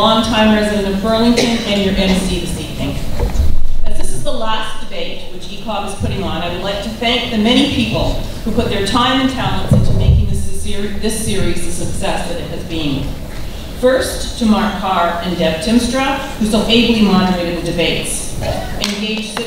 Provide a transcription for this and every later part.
longtime resident of Burlington and your MC this evening. As this is the last debate which ECOB is putting on, I would like to thank the many people who put their time and talents into making this series the success that it has been. First, to Mark Carr and Deb Timstra, who so ably moderated the debates. Engaged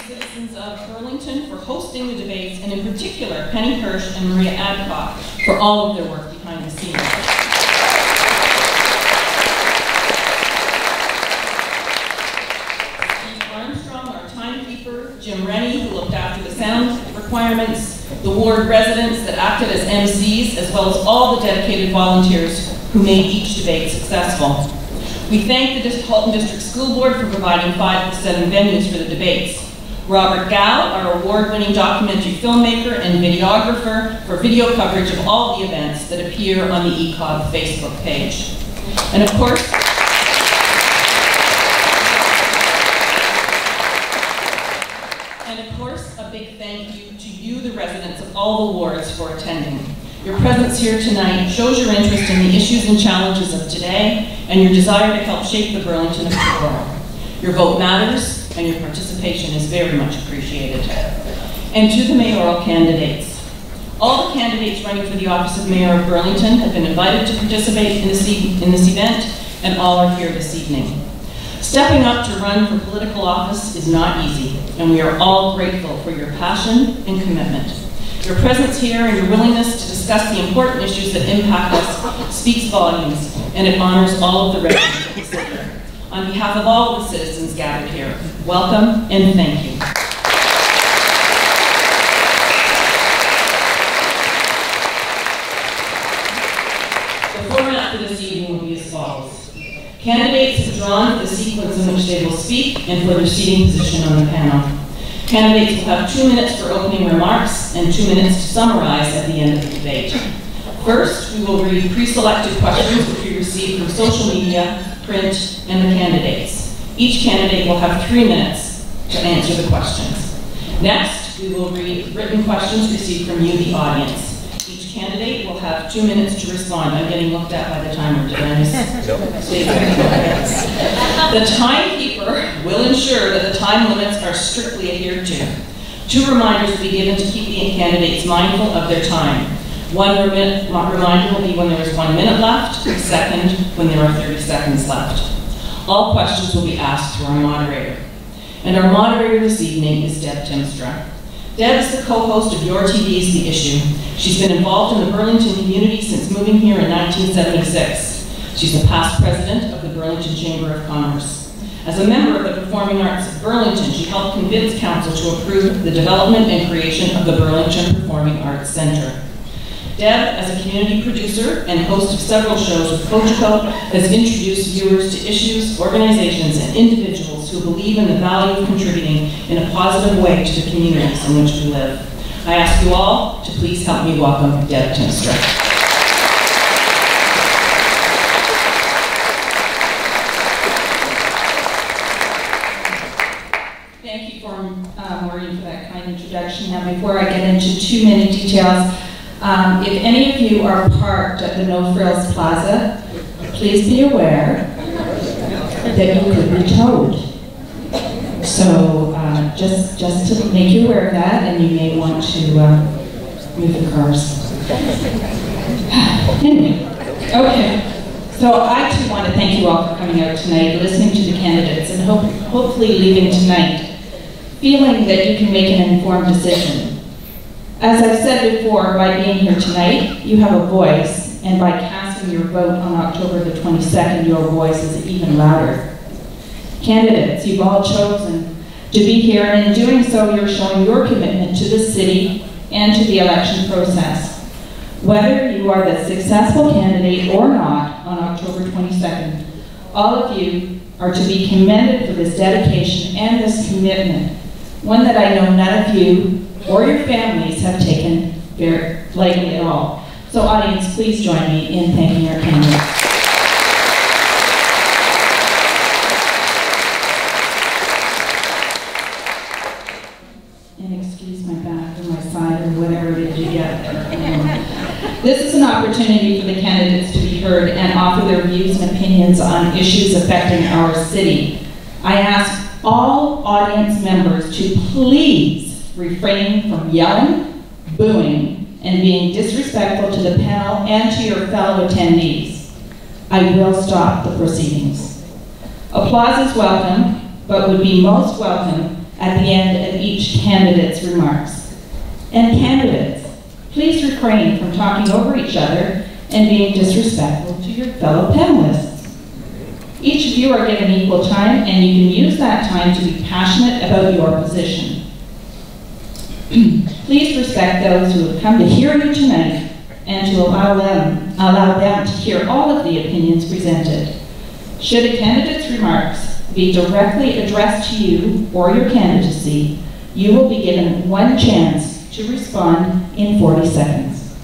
citizens of Burlington for hosting the debates, and in particular, Penny Hirsch and Maria Adcock for all of their work behind the scenes. Jim Rennie, who looked after the sound requirements, the ward residents that acted as MCs, as well as all the dedicated volunteers who made each debate successful. We thank the Halton District School Board for providing 5 of the 7 venues for the debates. Robert Gow, our award-winning documentary filmmaker and videographer, for video coverage of all the events that appear on the ECOB Facebook page. And of course, a big thank you to you, the residents of all the wards, for attending. Your presence here tonight shows your interest in the issues and challenges of today and your desire to help shape the Burlington of tomorrow. Your vote matters, and your participation is very much appreciated. And to the mayoral candidates. All the candidates running for the office of Mayor of Burlington have been invited to participate in this event, and all are here this evening. Stepping up to run for political office is not easy, and we are all grateful for your passion and commitment. Your presence here and your willingness to discuss the important issues that impact us speaks volumes, and it honors all of the residents of the city. On behalf of all of the citizens gathered here, welcome and thank you. The format for this evening will be as follows. Candidates have drawn the sequence in which they will speak and for their seating position on the panel. Candidates will have 2 minutes for opening remarks and 2 minutes to summarize at the end of the debate. First, we will read pre-selected questions which we received from social media, print, and the candidates. Each candidate will have 3 minutes to answer the questions. Next, we will read written questions received from you, the audience. Each candidate will have 2 minutes to respond. I'm getting looked at by the timer. Did I miss? The timekeeper will ensure that the time limits are strictly adhered to. 2 reminders will be given to keep the candidates mindful of their time. One reminder will be when there is 1 minute left, second when there are 30 seconds left. All questions will be asked through our moderator. And our moderator this evening is Deb Timstra. Deb is the co-host of Your TV's The Issue. She's been involved in the Burlington community since moving here in 1976. She's the past president of the Burlington Chamber of Commerce. As a member of the Performing Arts of Burlington, she helped convince council to approve the development and creation of the Burlington Performing Arts Center. Deb, as a community producer and host of several shows with Cogeco, has introduced viewers to issues, organizations, and individuals who believe in the value of contributing in a positive way to the communities in which we live. I ask you all to please help me welcome Deb Timstra. Thank you, Maureen, for that kind introduction. Now, before I get into too many details, if any of you are parked at the No Frills Plaza, please be aware that you could be towed. So just to make you aware of that, and you may want to move the cars. Anyway, okay. So I too want to thank you all for coming out tonight, listening to the candidates, and hopefully leaving tonight feeling that you can make an informed decision. As I've said before, by being here tonight, you have a voice, and by casting your vote on October the 22nd, your voice is even louder. Candidates, you've all chosen to be here, and in doing so, you're showing your commitment to the city and to the election process. Whether you are the successful candidate or not on October 22nd, all of you are to be commended for this dedication and this commitment, one that I know none of you or your families have taken very lightly at all. So audience, please join me in thanking our candidates. And excuse my back or my side or whatever it is you get opportunity for the candidates to be heard and offer their views and opinions on issues affecting our city. I ask all audience members to please refrain from yelling, booing, and being disrespectful to the panel and to your fellow attendees. I will stop the proceedings. Applause is welcome, but would be most welcome at the end of each candidate's remarks. And candidates, please refrain from talking over each other and being disrespectful to your fellow panelists. Each of you are given equal time, and you can use that time to be passionate about your position. Please respect those who have come to hear you tonight and to allow them to hear all of the opinions presented. Should a candidate's remarks be directly addressed to you or your candidacy, you will be given one chance to respond in 40 seconds.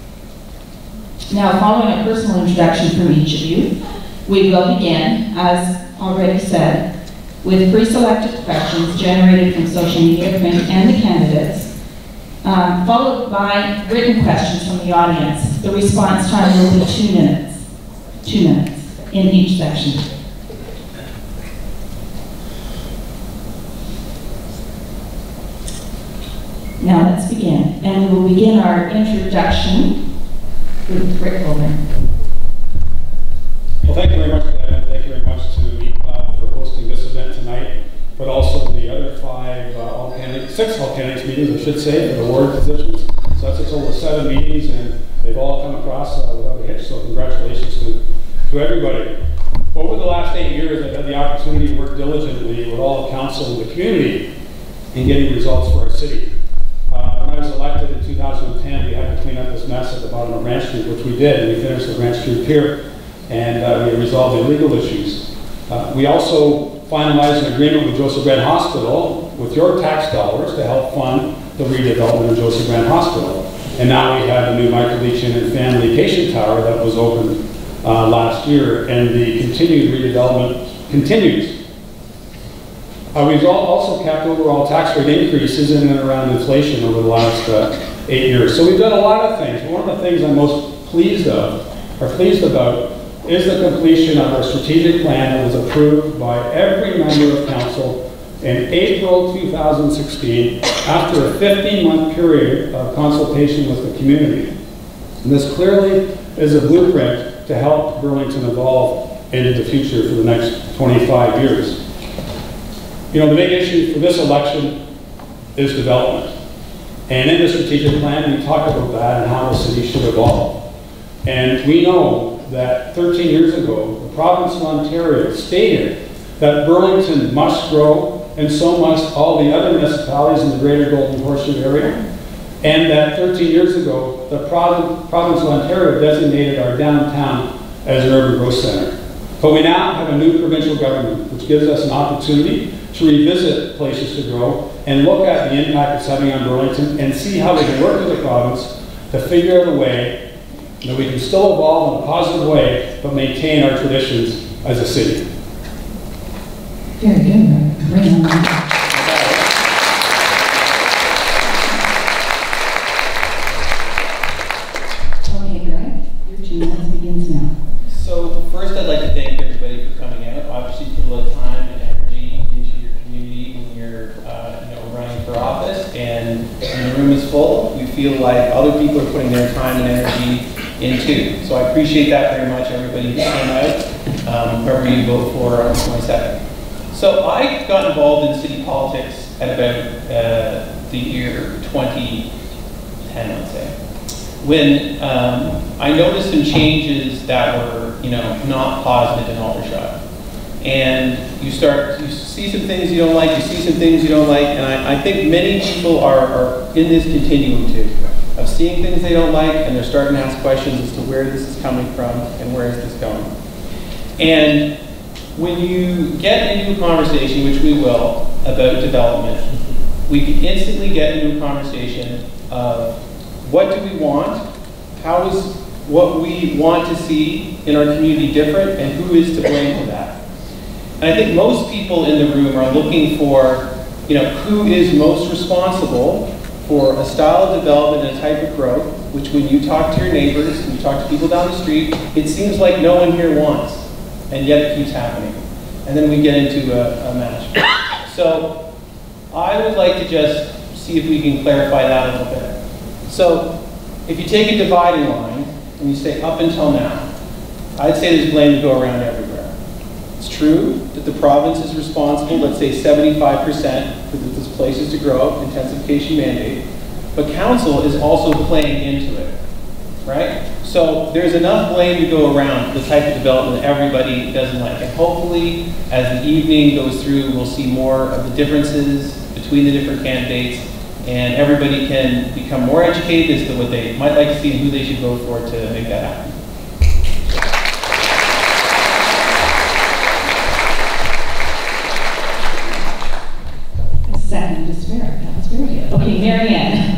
Now, following a personal introduction from each of you, we will begin, as already said, with pre-selected questions generated from social media, print, and the candidates, followed by written questions from the audience. The response time will be 2 minutes. 2 minutes in each section. Now let's begin, and we will begin our introduction with Rick Holder. Well, thank you very much, Glenn. Thank you very much to ECLAB for hosting this event tonight, but also the other 6 all candidates meetings, I should say, for the ward positions. So that's a total of 7 meetings, and they've all come across without a hitch, so congratulations to everybody. Over the last 8 years, I've had the opportunity to work diligently with all the council and the community in getting results for our city. When I was elected in 2010, we had to clean up this mess at the bottom of Ranch Street, which we did, and we finished the Ranch Street Pier, and we resolved the legal issues. We also finalized an agreement with Joseph Brand Hospital with your tax dollars to help fund the redevelopment of Joseph Brand Hospital. And now we have a new microleaching and family patient tower that was opened last year, and the continued redevelopment continues. We've also kept overall tax rate increases in and around inflation over the last 8 years. So we've done a lot of things. One of the things I'm most pleased about is the completion of our strategic plan that was approved by every member of council in April 2016 after a 15-month period of consultation with the community. And this clearly is a blueprint to help Burlington evolve into the future for the next 25 years. You know, the big issue for this election is development. And in the strategic plan, we talk about that and how the city should evolve. And we know that 13 years ago, the province of Ontario stated that Burlington must grow, and so must all the other municipalities in the greater Golden Horseshoe area. And that 13 years ago, the province of Ontario designated our downtown as an urban growth center. But we now have a new provincial government, which gives us an opportunity to revisit places to grow and look at the impact it's having on Burlington and see how we can work with the province to figure out a way that we can still evolve in a positive way, but maintain our traditions as a city. Very good, Rick. Bring on. Okay, Greg, your 2 minutes begins now. So first, I'd like to thank everybody for coming out. Obviously, you put a lot of time and energy into your community when you're running for office, and when the room is full, we feel like other people are putting their time and energy in too. So I appreciate that very much, everybody who came out, whoever you vote for on 22nd. So I got involved in city politics at about the year 2010, let's say, when I noticed some changes that were, not positive in Aldershot. And you see some things you don't like, you see some things you don't like, and I think many people are in this continuum too, of seeing things they don't like, and they're starting to ask questions as to where this is coming from and where is this going. And when you get into a conversation, which we will, about development, we can instantly get into a conversation of what do we want, how is what we want to see in our community different, and who is to blame for that. And I think most people in the room are looking for, who is most responsible for a style of development and a type of growth, which when you talk to your neighbors, and you talk to people down the street, it seems like no one here wants, and yet it keeps happening. And then we get into a match. So I would like to just see if we can clarify that a little bit. So if you take a dividing line and you say up until now, I'd say there's blame to go around everywhere. It's true that the province is responsible, let's say 75% for this places to grow, intensification mandate, but council is also playing into it, right? So there's enough blame to go around for the type of development that everybody doesn't like. And hopefully, as the evening goes through, we'll see more of the differences between the different candidates, and everybody can become more educated as to what they might like to see and who they should vote for to make that happen. Second to Spirit. That's very good. Okay, Marianne.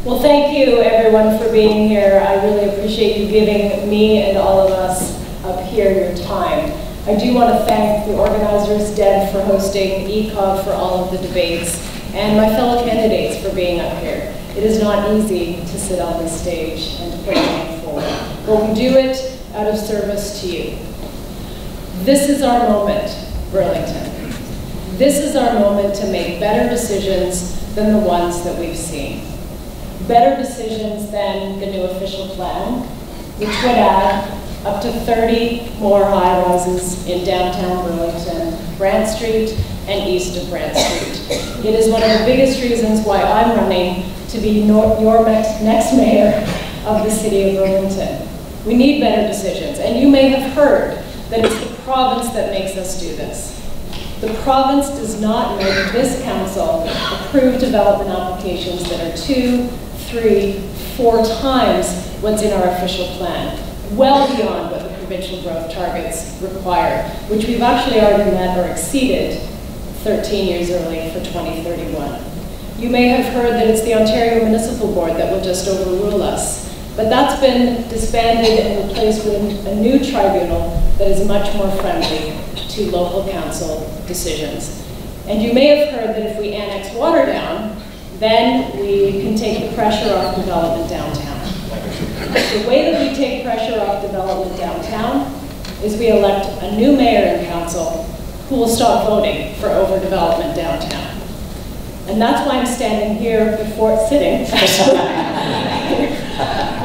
Well, thank you everyone for being here. I really appreciate you giving me and all of us up here your time. I do want to thank the organizers, Deb for hosting, ECOG for all of the debates, and my fellow candidates for being up here. It is not easy to sit on this stage and to put your name forward, but we do it out of service to you. This is our moment, Burlington. This is our moment to make better decisions than the ones that we've seen. Better decisions than the new official plan, which would add up to 30 more high-rises in downtown Burlington, Brant Street, and east of Brant Street. It is one of the biggest reasons why I'm running to be your next mayor of the city of Burlington. We need better decisions, and you may have heard that it's the province that makes us do this. The province does not make this council approve development applications that are 2, 3, 4 times what's in our official plan, well beyond what the provincial growth targets require, which we've actually already met or exceeded 13 years early for 2031. You may have heard that it's the Ontario Municipal Board that will just overrule us, but that's been disbanded and replaced with a new tribunal that is much more friendly to local council decisions. And you may have heard that if we annex Waterdown, then we can take the pressure off development downtown. The way that we take pressure off development downtown is we elect a new mayor and council who will stop voting for overdevelopment downtown. And that's why I'm standing here sitting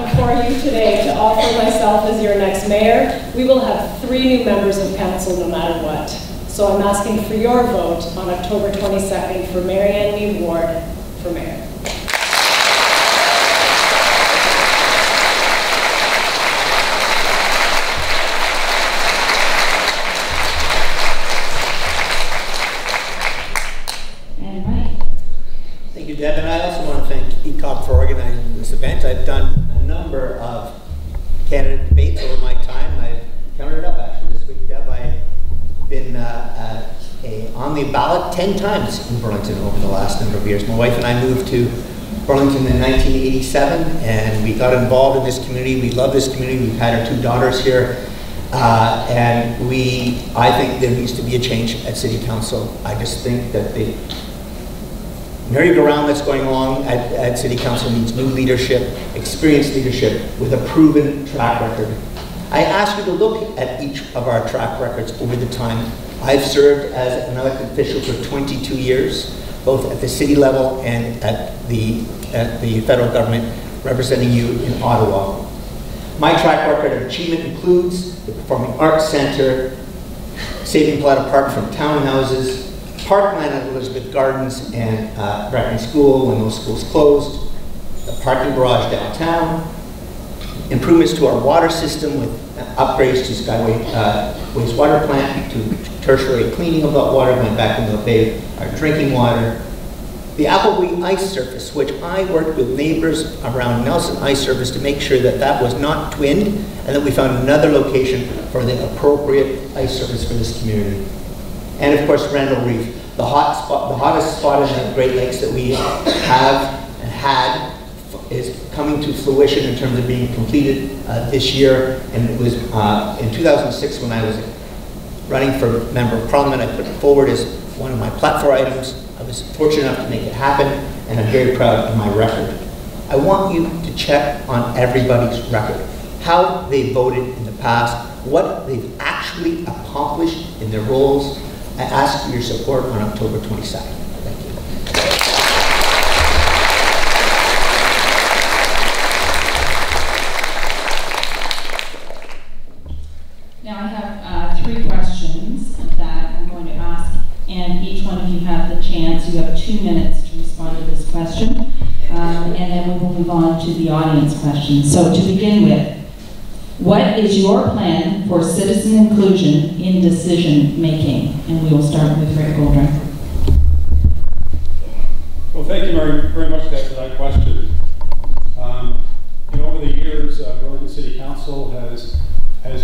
before you today to offer myself as your next mayor. We will have 3 new members of council no matter what. So I'm asking for your vote on October 22nd for Marianne Mead Ward for mayor. Thank you, Deb, and I also want to thank ECOG for organizing this event. I've done a number of candidate debates over my time. I've counted it up actually this week, Deb. I've been on the ballot 10 times in Burlington over the last number of years. My wife and I moved to Burlington in 1987, and we got involved in this community. We love this community. We've had our 2 daughters here. And I think there needs to be a change at City Council. I just think that the merry-go-round that's going along at City Council needs new leadership, experienced leadership with a proven track record. I ask you to look at each of our track records over the time. I've served as an elected official for 22 years, both at the city level and at the federal government, representing you in Ottawa. My track record of achievement includes the Performing Arts Centre, saving Paletta Park from townhouses, parkland at Elizabeth Gardens and Brecken School when those schools closed, the parking garage downtown, improvements to our water system with upgrades to Skyway wastewater plant, to tertiary cleaning of that water, going back into the bay, our drinking water, the Appleby ice surface, which I worked with neighbors around Nelson Ice Surface to make sure that that was not twinned and that we found another location for the appropriate ice surface for this community. And of course, Randall Reef, the hottest spot in the Great Lakes that we have and had is coming to fruition in terms of being completed this year. And it was in 2006 when I was running for Member of Parliament, I put it forward as one of my platform items. I was fortunate enough to make it happen. and I'm very proud of my record. I want you to check on everybody's record, how they voted in the past, what they've actually accomplished in their roles. I ask for your support on October 22nd. Thank you. Now I have 3 questions that I'm going to ask, and each one of you have the chance. You have 2 minutes to respond to this question, and then we will move on to the audience questions. So to begin with, what is your plan for citizen inclusion in decision making? And we will start with Rick Goldring. Well, thank you very much for that question. Over the years, Burlington City Council has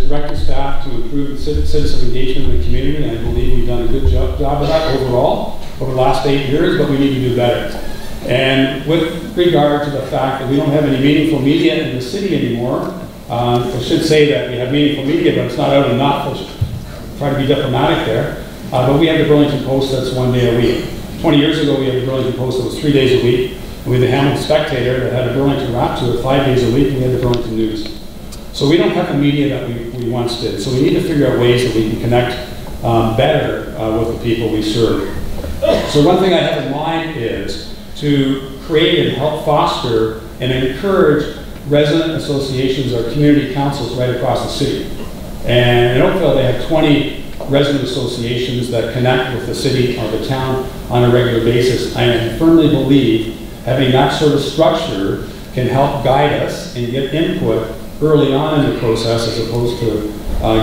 directed staff to improve citizen engagement in the community, and I believe we've done a good job of that overall over the last 8 years, but we need to do better. And with regard to the fact that we don't have any meaningful media in the city anymore, I should say that we have meaningful media, but it's not out enough. Let's try to be diplomatic there. But we have the Burlington Post that's 1 day a week. 20 years ago, we had the Burlington Post that was 3 days a week. And we had the Hamilton Spectator that had a Burlington Wrap to it 5 days a week, and we had the Burlington News. So we don't have the media that we once did. So we need to figure out ways that we can connect better with the people we serve. So one thing I have in mind is to create and help foster and encourage resident associations or community councils right across the city. And in Oakville, they have 20 resident associations that connect with the city or the town on a regular basis. I firmly believe having that sort of structure can help guide us and get input early on in the process as opposed to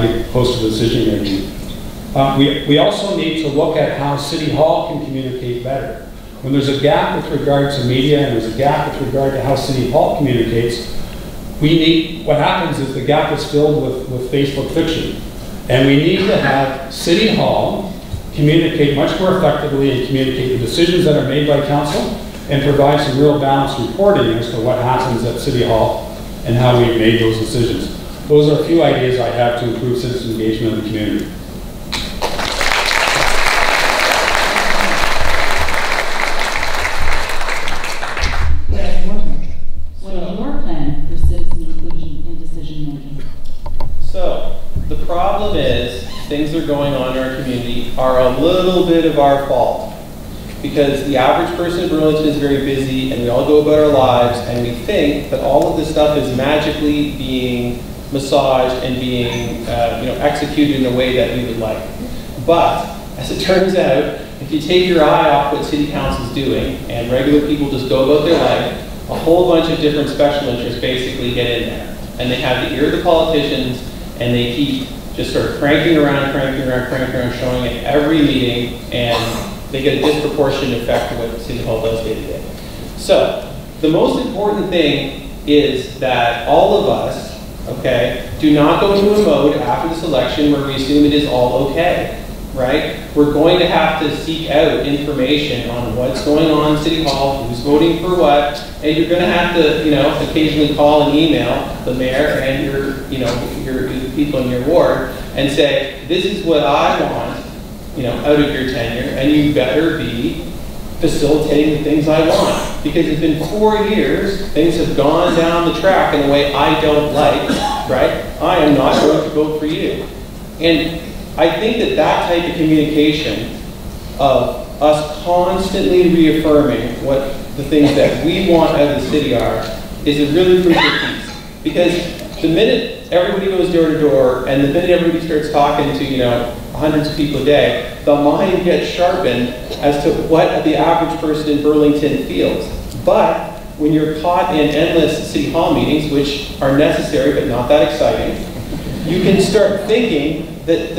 get close to decision making. We also need to look at how City Hall can communicate better. When there's a gap with regard to media and there's a gap with regard to how City Hall communicates, what happens is the gap is filled with Facebook fiction. And we need to have City Hall communicate much more effectively and communicate the decisions that are made by council and provide some real balanced reporting as to what happens at City Hall and how we've made those decisions. Those are a few ideas I have to improve citizen engagement in the community. What is your plan for citizen inclusion in decision making? So, the problem is, things that are going on in our community are a little bit of our fault. Because the average person in Burlington is very busy, and we all go about our lives, and we think that all of this stuff is magically being massaged and being executed in a way that we would like. But, as it turns out, if you take your eye off what City Council's doing, and regular people just go about their life, a whole bunch of different special interests basically get in there. And they have the ear of the politicians, and they keep just sort of cranking around, showing at every meeting, and they get a disproportionate effect of what City Hall does day to day. So, the most important thing is that all of us, do not go into a mode after this election where we assume it is all okay, right? We're going to have to seek out information on what's going on in City Hall, who's voting for what, and you're going to have to, occasionally call and email the mayor and your people in your ward and say, this is what I want, out of your tenure, and you better be facilitating the things I want. Because it's been 4 years, things have gone down the track in a way I don't like, right? I am not going to vote for you. And I think that type of communication of us constantly reaffirming what the things that we want out of the city are is a really crucial piece. Because the minute everybody goes door to door and the minute everybody starts talking to, hundreds of people a day, the mind gets sharpened as to what the average person in Burlington feels. But when you're caught in endless City Hall meetings, which are necessary but not that exciting, you can start thinking that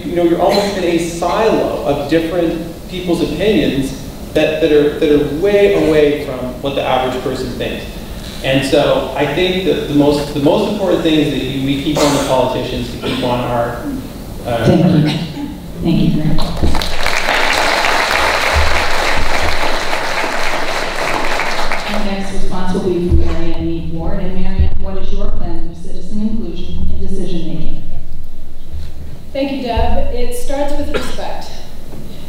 you're almost in a silo of different people's opinions that are way away from what the average person thinks. And so I think that the most important thing is that we keep on the politicians to keep on our Thank you, Grant. Our next response will be from Marianne Mead Ward. And Marianne, what is your plan for citizen inclusion in decision making? Thank you, Deb. It starts with respect.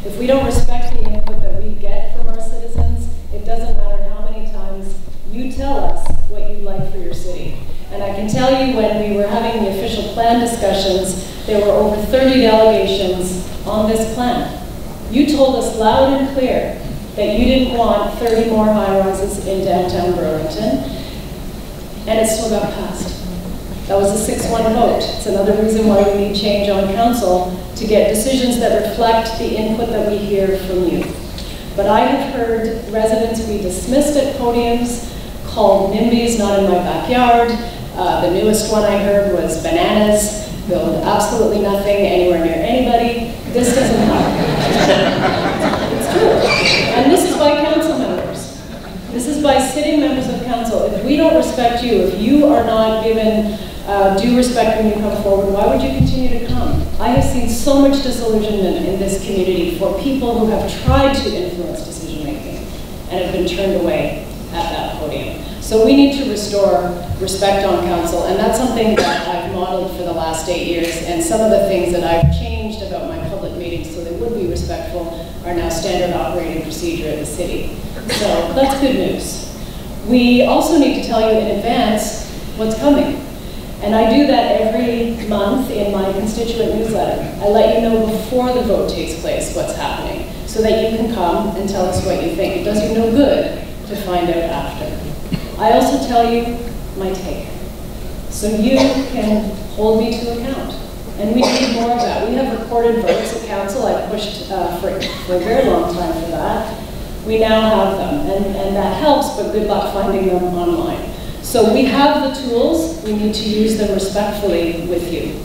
If we don't respect the input that we get from our citizens, it doesn't matter how many times you tell us what you'd like for your city. And I can tell you, when we were having the official plan discussions, there were over 30 delegations on this plan. You told us loud and clear that you didn't want 30 more high-rises in downtown Burlington, and it still got passed. That was a 6-1 vote. It's another reason why we need change on council, to get decisions that reflect the input that we hear from you. But I have heard residents be dismissed at podiums, called NIMBYs, not in my backyard. The newest one I heard was bananas, build absolutely nothing anywhere near anybody. This doesn't happen. It's true. And this is by council members. This is by sitting members of council. If we don't respect you, if you are not given due respect when you come forward, why would you continue to come? I have seen so much disillusionment in this community for people who have tried to influence decision making and have been turned away at that podium. So we need to restore respect on council, and that's something that I've modeled for the last 8 years, and some of the things that I've changed about my public meetings so they would be respectful are now standard operating procedure at the city. So that's good news. We also need to tell you in advance what's coming. And I do that every month in my constituent newsletter. I let you know before the vote takes place what's happening, so that you can come and tell us what you think. It does you no good to find out after. I also tell you my take, so you can hold me to account. And we need more of that. We have recorded votes at council. I pushed for a very long time for that. We now have them, and that helps, but good luck finding them online. So we have the tools. We need to use them respectfully with you.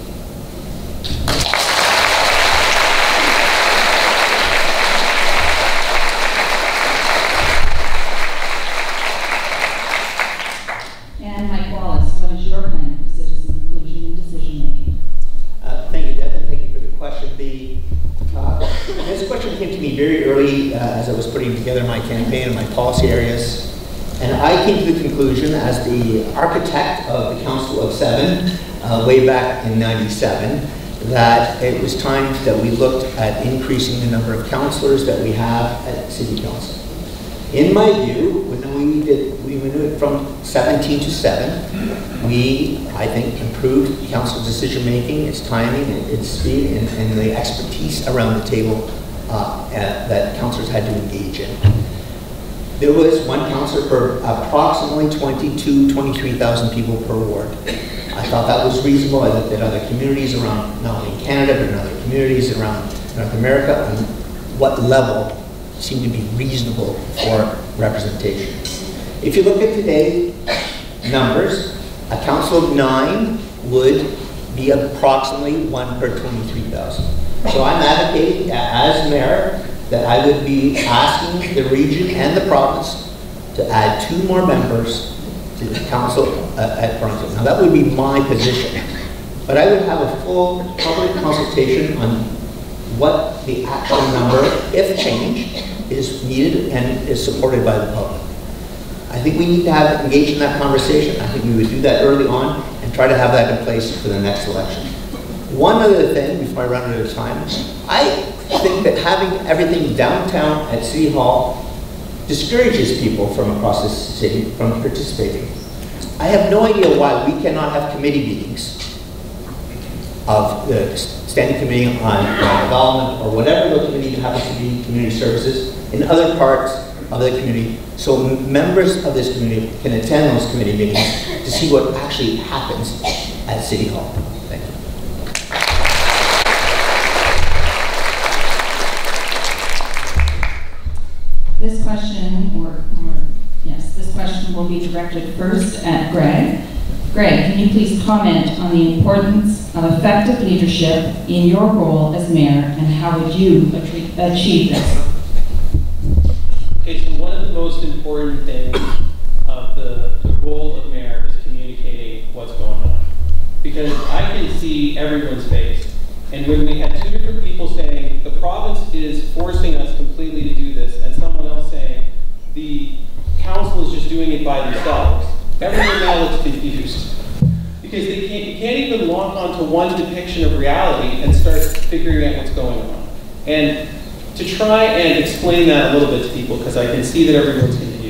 And Mike Wallace, what is your plan for citizen inclusion and decision making? Thank you, Deb, and thank you for the question. This question came to me very early as I was putting together my campaign and my policy areas. And I came to the conclusion, as the architect of the Council of Seven, way back in '97, that it was time that we looked at increasing the number of councillors that we have at City Council. In my view, when we went from 17 to 7, we, I think, improved council decision making, its timing, its speed, and the expertise around the table that councillors had to engage in. There was one councillor for approximately 23,000 people per ward. I thought that was reasonable. I looked at other communities around, not only in Canada, but in other communities around North America, and what level seemed to be reasonable for representation. If you look at today's numbers, a council of 9 would be approximately 1 per 23,000. So I'm advocating as mayor that I would be asking the region and the province to add 2 more members to the council at Burlington. Now that would be my position, but I would have a full public consultation on what the actual number, if changed, is needed and is supported by the public. I think we need to engage in that conversation. I think we would do that early on and try to have that in place for the next election. One other thing before I run out of time, I think that having everything downtown at City Hall discourages people from across the city from participating. I have no idea why we cannot have committee meetings of the Standing Committee on Development or whatever the committee happens to be, community services, in other parts of the community, so members of this community can attend those committee meetings to see what actually happens at City Hall. Thank you. This question, this question will be directed first at Greg. Greg, can you please comment on the importance of effective leadership in your role as mayor, and how would you achieve this? Okay, so one of the most important things of the role of mayor is communicating what's going on. Because I can see everyone's face. And when we had 2 different people saying, the province is forcing us completely to do this, and someone else saying, the council is just doing it by themselves, everyone now looks confused. Because you can't even lock onto one depiction of reality and start figuring out what's going on. And to try and explain that a little bit to people, because I can see that everyone's confused.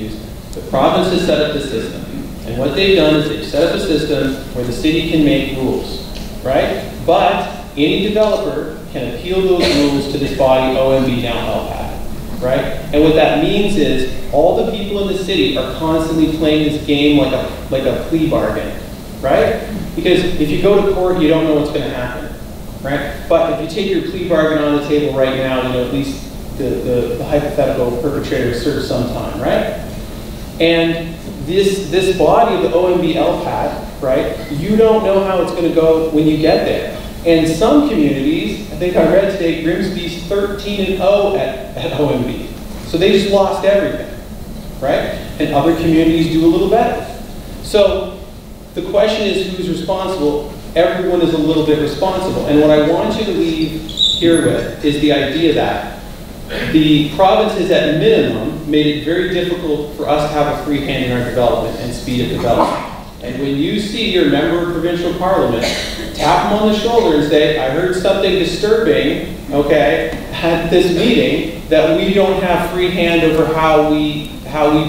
province has set up the system. And what they've done is they've set up a system where the city can make rules, right? But any developer can appeal those rules to this body, OMB, now LPAT, right? And what that means is all the people in the city are constantly playing this game like a plea bargain, right? Because if you go to court, you don't know what's going to happen, right? But if you take your plea bargain on the table right now, you know, at least the hypothetical perpetrator serves some time, right? And this body of the OMB LPAT, right, you don't know how it's going to go when you get there. And some communities, I think I read today, Grimsby's 13-0 at OMB. So they just lost everything, right? And other communities do a little better. So the question is who's responsible? Everyone is a little bit responsible. And what I want you to leave here with is the idea that the province has at minimum made it very difficult for us to have a free hand in our development and speed of development. And when you see your member of provincial parliament, tap them on the shoulder and say, I heard something disturbing, okay, at this meeting, that we don't have free hand over how we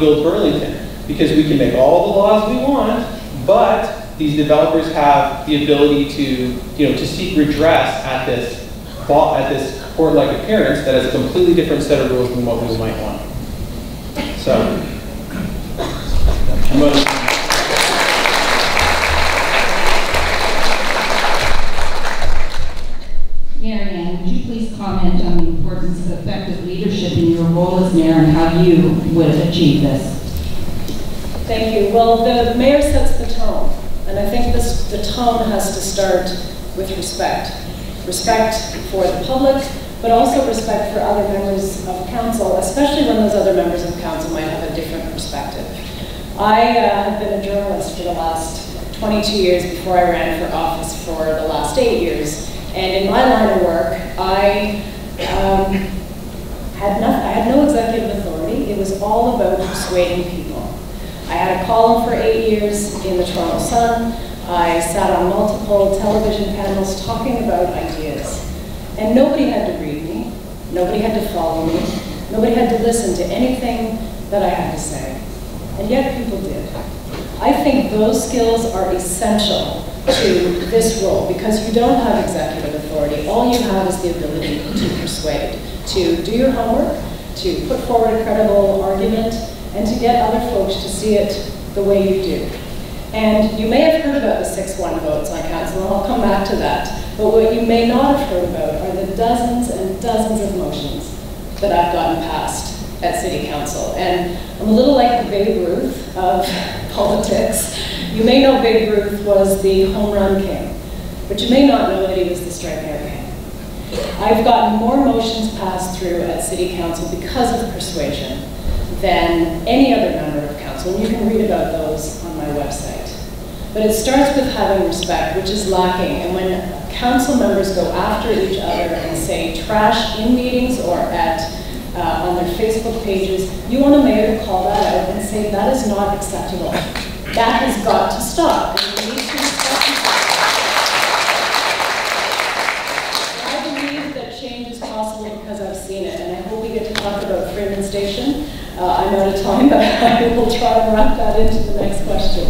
build Burlington. Because we can make all the laws we want, but these developers have the ability to, you know, to seek redress at this court-like appearance that has a completely different set of rules than what we might want. So, I'm going to... Marianne, would you please comment on the importance of effective leadership in your role as mayor and how you would achieve this? Thank you. Well, the mayor sets the tone, and I think the tone has to start with respect. Respect for the public, but also respect for other members of council, especially when those other members of council might have a different perspective. I have been a journalist for the last 22 years before I ran for office for the last 8 years. And in my line of work, I had no executive authority. It was all about persuading people. I had a column for 8 years in the Toronto Sun. I sat on multiple television panels talking about ideas. And nobody had to read me. Nobody had to follow me. Nobody had to listen to anything that I had to say. And yet people did. I think those skills are essential to this role because you don't have executive authority. All you have is the ability to persuade, to do your homework, to put forward a credible argument, and to get other folks to see it the way you do. And you may have heard about the 6-1 votes on council, and I'll come back to that. But what you may not have heard about are the dozens and dozens of motions that I've gotten passed at City Council. And I'm a little like the Babe Ruth of politics. You may know Babe Ruth was the home run king, but you may not know that he was the strikeout king. I've gotten more motions passed through at City Council because of persuasion than any other member of council, and you can read about those on my website. But it starts with having respect, which is lacking, and when council members go after each other and say trash in meetings or on their Facebook pages, you want a mayor to call that out and say that is not acceptable. That has got to stop, and we need to stop. I believe that change is possible because I've seen it, and I hope we get to talk about Freeman Station. I'm out of time, but I will try and wrap that into the next question.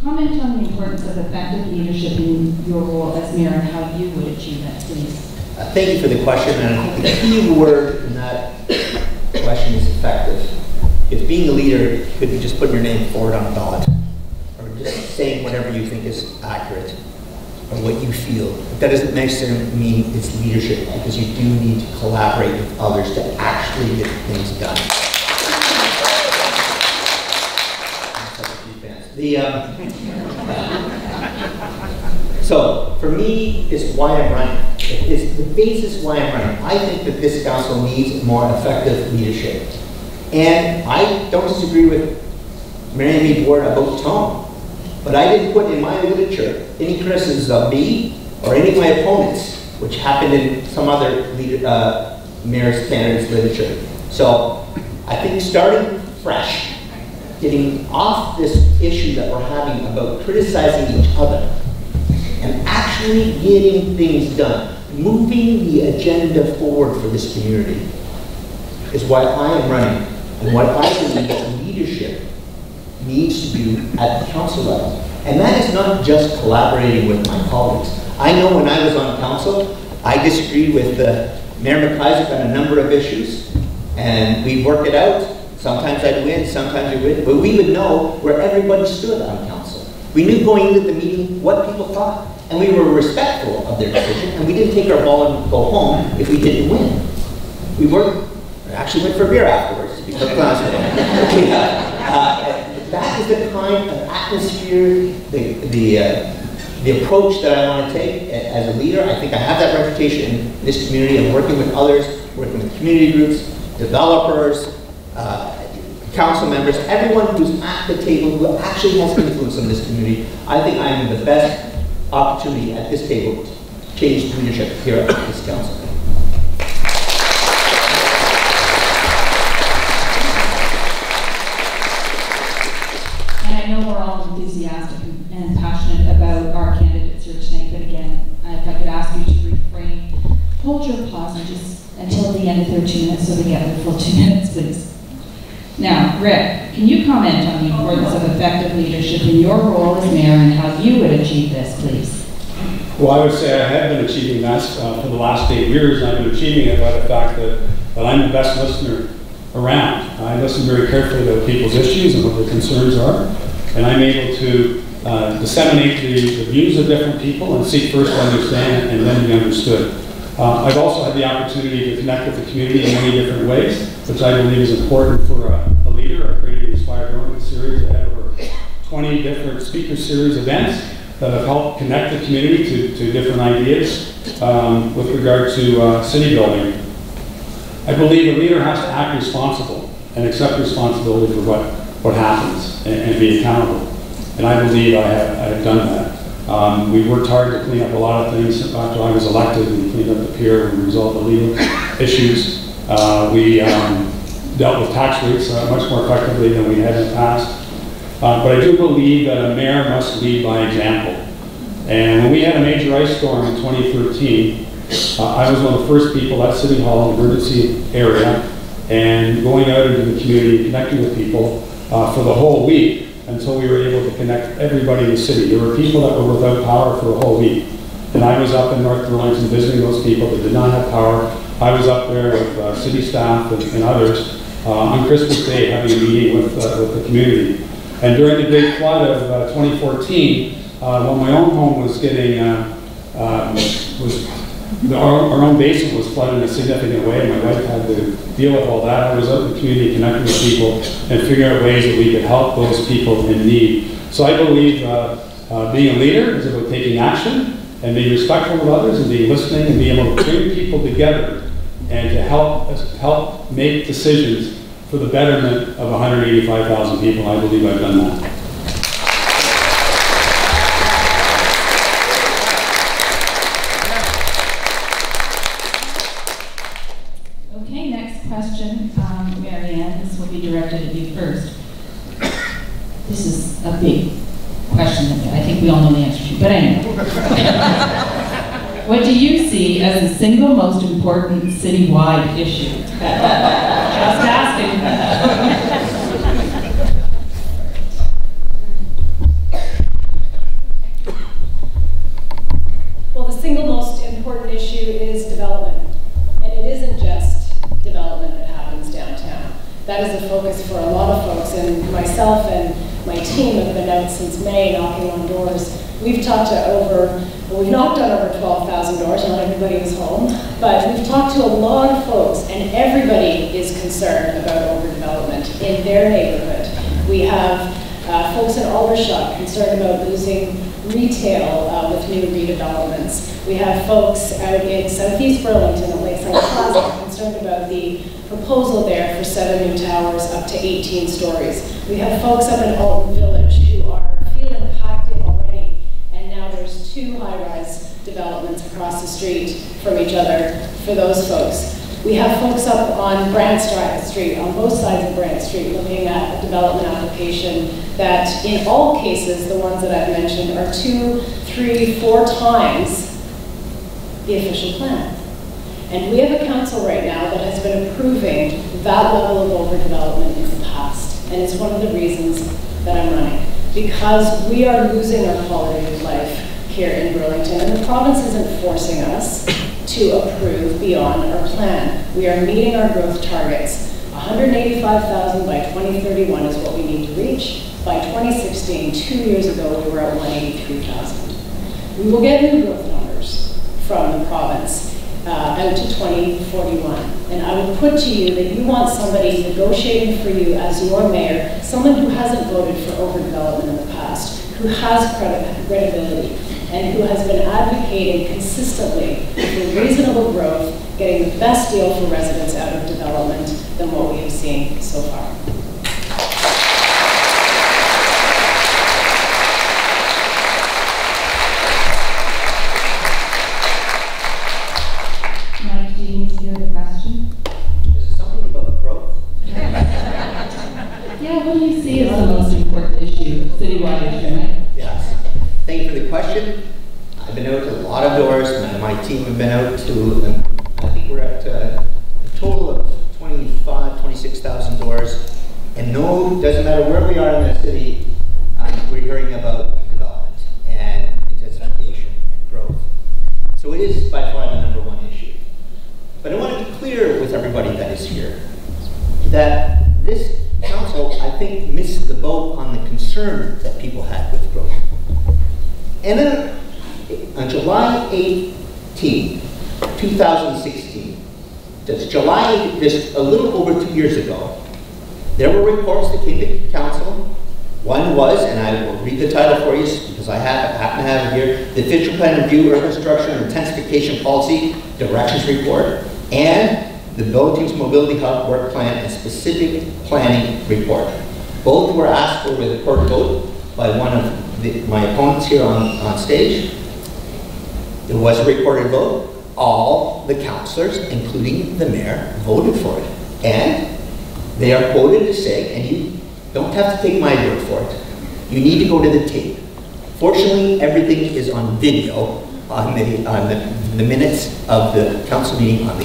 Comment on the importance of effective leadership in your role as mayor and how you would achieve that, please. Thank you for the question, and the key word in that question is effective. If being a leader could be just putting your name forward on a ballot, or just saying whatever you think is accurate, or what you feel, but that doesn't necessarily mean it's leadership, because you do need to collaborate with others to actually get things done. So, for me, is why I'm running. It's the basis why I'm running. I think that this council needs more effective leadership. And I don't disagree with Mary Lee Board about tone. But I didn't put in my literature any criticisms of me or any of my opponents, which happened in some other mayor's candidates' literature. So, I think starting fresh, getting off this issue that we're having about criticizing each other and actually getting things done, moving the agenda forward for this community is why I am running and what I believe that leadership needs to do at the council level. And that is not just collaborating with my colleagues. I know when I was on council, I disagreed with Mayor McIsaac on a number of issues, and we work it out. Sometimes I'd win, sometimes I win, but we would know where everybody stood on council. We knew going into the meeting what people thought, and we were respectful of their decision, and we didn't take our ball and go home if we didn't win. We actually went for beer afterwards, to be perfectly honest with you. That is the kind of atmosphere, the approach that I want to take as a leader. I think I have that reputation in this community and working with others, working with community groups, developers, council members, everyone who's at the table who actually has influence in this community. I think I am the best opportunity at this table to change leadership here at this council. I know we're all enthusiastic and passionate about our candidates here tonight, but again, if I could ask you to refrain, hold your applause and just until the end of their 2 minutes so they get their full 2 minutes, please. Now, Rick, can you comment on the importance of effective leadership in your role as mayor and how you would achieve this, please? Well, I would say I have been achieving that for the last 8 years, and I've been achieving it by the fact that I'm the best listener around. I listen very carefully to people's issues and what their concerns are, and I'm able to disseminate the views of different people and seek first to understand and then be understood. I've also had the opportunity to connect with the community in many different ways, which I believe is important for a leader. I created the Inspired Burlington series that had over 20 different speaker series events that have helped connect the community to different ideas with regard to city building. I believe a leader has to act responsible and accept responsibility for what happens and be accountable. And I believe I have done that. We worked hard to clean up a lot of things. After I was elected, we cleaned up the pier and resolved the legal issues. We dealt with tax rates much more effectively than we had in the past. But I do believe that a mayor must lead by example. And when we had a major ice storm in 2013, I was one of the first people at City Hall in the emergency area and going out into the community, connecting with people for the whole week until we were able to connect everybody in the city. There were people that were without power for a whole week. And I was up in North Burlington visiting those people that did not have power. I was up there with city staff and others on Christmas Day having a meeting with the community. And during the big flood of 2014, when my own home was getting, our own basement was flooded in a significant way. My wife had to deal with all that. I was out in the community connecting with people and figuring out ways that we could help those people in need. So I believe being a leader is about taking action and being respectful of others and being listening and being able to bring people together and to help make decisions for the betterment of 185,000 people. I believe I've done that. Okay, next question, Marianne, this will be directed at you first. This is a big question that I think we all know the answer to, but anyway. What do you see as the single most important citywide issue? Just asking. Well, the single most important issue is development. And it isn't just development that happens downtown. That is a focus for a lot of folks, and myself and my team have been out since May knocking on doors. We've knocked on over 12,000 doors, not everybody is home, but we've talked to a lot of folks, and everybody is concerned about overdevelopment in their neighborhood. We have folks in Aldershot concerned about losing retail with new redevelopments. We have folks out in Southeast Burlington at Lakeside Plaza concerned about the proposal there for 7 new towers up to 18 stories. We have folks up in Alton Village who are feeling packed in already, and now there's 2 high-rise developments across the street from each other for those folks. We have folks up on Brant Street, on both sides of Brant Street, looking at a development application that in all cases, the ones that I've mentioned, are 2, 3, 4 times the official plan. And we have a council right now that has been approving that level of overdevelopment in the past. And it's one of the reasons that I'm running. Because we are losing our quality of life here in Burlington, and the province isn't forcing us to approve beyond our plan. We are meeting our growth targets. 185,000 by 2031 is what we need to reach. By 2016, 2 years ago, we were at 183,000. We will get new growth numbers from the province out to 2041. And I would put to you that you want somebody negotiating for you as your mayor, someone who hasn't voted for overdevelopment in the past, who has credibility, and who has been advocating consistently for reasonable growth, getting the best deal for residents out of development than what we have seen so far. Mike, do you need to hear the question? Is it something about growth? Yeah, what do you see as the most important issue, citywide issue, right? Yes. Thank you for the question. I've been out to a lot of doors. My team have been out to, I think we're at a total of 26,000 doors. And no, doesn't matter where we are in the city, we're hearing about development and intensification and growth. So it is by far the #1 issue. But I want to be clear with everybody that is here that this council, I think, missed the boat on the concern that people had with growth. And then on July 18, 2016, that's July, just a little over 2 years ago, there were reports that came to council. One was, and I will read the title for you because I happen to have it here, the Official Plan Review, Urban Structure and Intensification Policy Directions Report, and the Burlington's Mobility Hub Work Plan and Specific Planning Report. Both were asked for with a court vote by one of my opponents here on stage. It was a recorded vote. All the councillors, including the mayor, voted for it. And they are quoted as saying, and you don't have to take my word for it, you need to go to the tape. Fortunately, everything is on video on the minutes of the council meeting on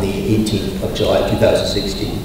the 18th of July 2016.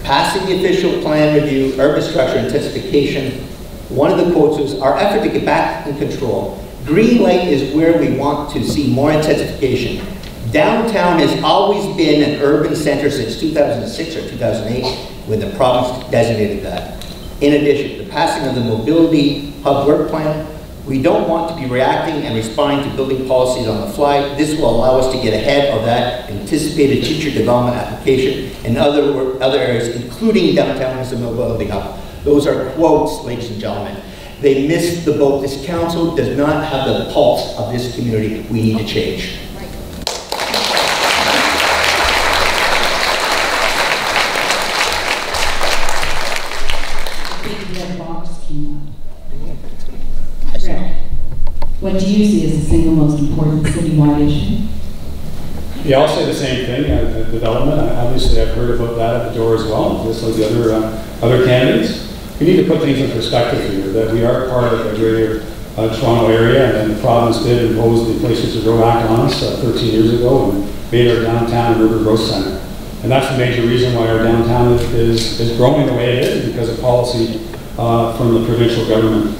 Passing the official plan review, urban structure intensification, one of the quotes was, our effort to get back in control. Green light is where we want to see more intensification. Downtown has always been an urban center since 2006 or 2008 when the province designated that. In addition, the passing of the Mobility Hub Work Plan, we don't want to be reacting and responding to building policies on the fly. This will allow us to get ahead of that anticipated future development application in other areas, including downtown as a mobility hub. Those are quotes, ladies and gentlemen. They missed the boat. This council does not have the pulse of this community. We need to change. What do you see as the single most important citywide issue? Yeah, I'll say the same thing. Development. Obviously, I've heard about that at the door as well, just like the other candidates. We need to put things in perspective here. That we are part of the greater Toronto area, and then the province did impose the Places to Grow Act on us 13 years ago, and made our downtown an urban growth center. And that's the major reason why our downtown is growing the way it is, because of policy from the provincial government.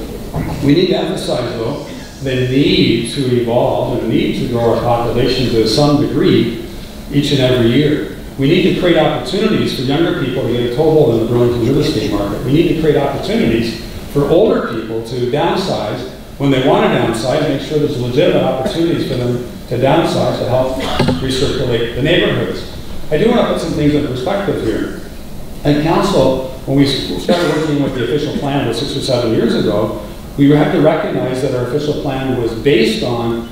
We need to emphasize, though, the need to evolve and the need to grow our population to some degree each and every year. We need to create opportunities for younger people to get a toehold in the Burlington real estate market. We need to create opportunities for older people to downsize when they want to downsize, make sure there's legitimate opportunities for them to downsize to help recirculate the neighborhoods. I do want to put some things in perspective here. At council, when we started working with the official plan about 6 or 7 years ago, we have to recognize that our official plan was based on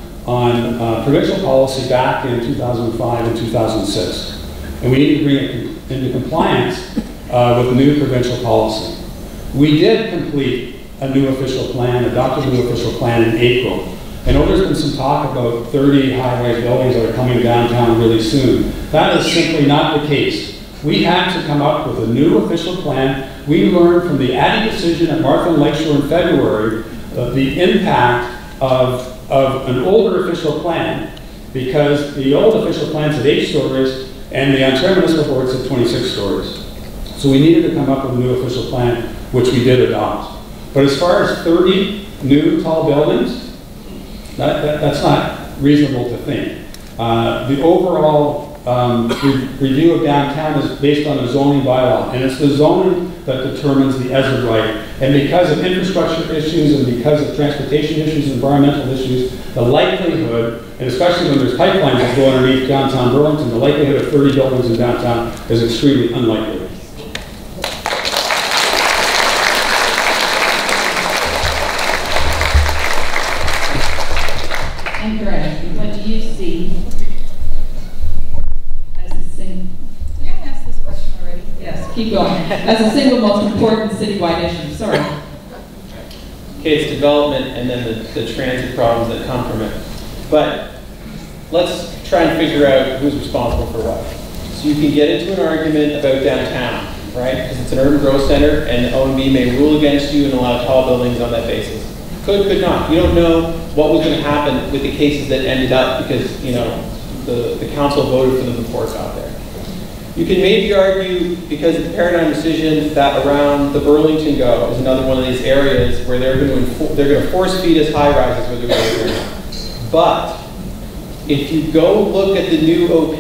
provincial policy back in 2005 and 2006. And we need to bring it into compliance with the new provincial policy. We did complete a new official plan, adopted a new official plan in April. I know there's been some talk about 30 high-rise buildings that are coming downtown really soon. That is simply not the case. We had to come up with a new official plan. We learned from the Addy decision at Martha and Lakeshore in February the impact of an older official plan, because the old official plan said 8 stories and the Ontario Municipal Board said 26 stories. So we needed to come up with a new official plan, which we did adopt. But as far as 30 new tall buildings, that's not reasonable to think. The overall review of downtown is based on a zoning bylaw, and it's the zoning that determines the ESER right. And because of infrastructure issues and because of transportation issues, environmental issues, the likelihood, and especially when there's pipelines that go underneath downtown Burlington, the likelihood of 30 buildings in downtown is extremely unlikely. And Greg, what do you see as the single? Did I ask this question already? Yes, keep going. As the single most important citywide issue. Sorry. Okay, it's development and then the transit problems that come from it. But let's try and figure out who's responsible for what. So you can get into an argument about downtown, right? Because it's an urban growth center and OMB may rule against you and allow tall buildings on that basis. Could not. You don't know what was going to happen with the cases that ended up because, you know, the council voted for them before it got there. You can maybe argue, because of the paradigm decision, that around the Burlington Go is another one of these areas where they're going to force feed us high rises whether we're there or not. But if you go look at the new OP,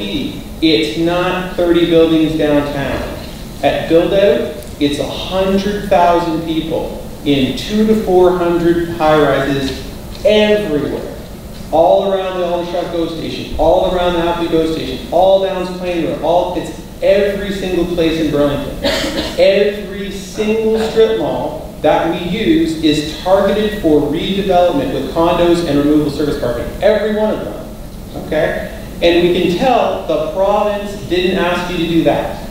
it's not 30 buildings downtown. At build out, it's 100,000 people in 200 to 400 high rises everywhere. All around the Aldershot GO station, all around the Appley GO station, all down Plain Road, it's every single place in Burlington. Every single strip mall that we use is targeted for redevelopment with condos and removable service parking. Every one of them, okay? And we can tell the province didn't ask you to do that,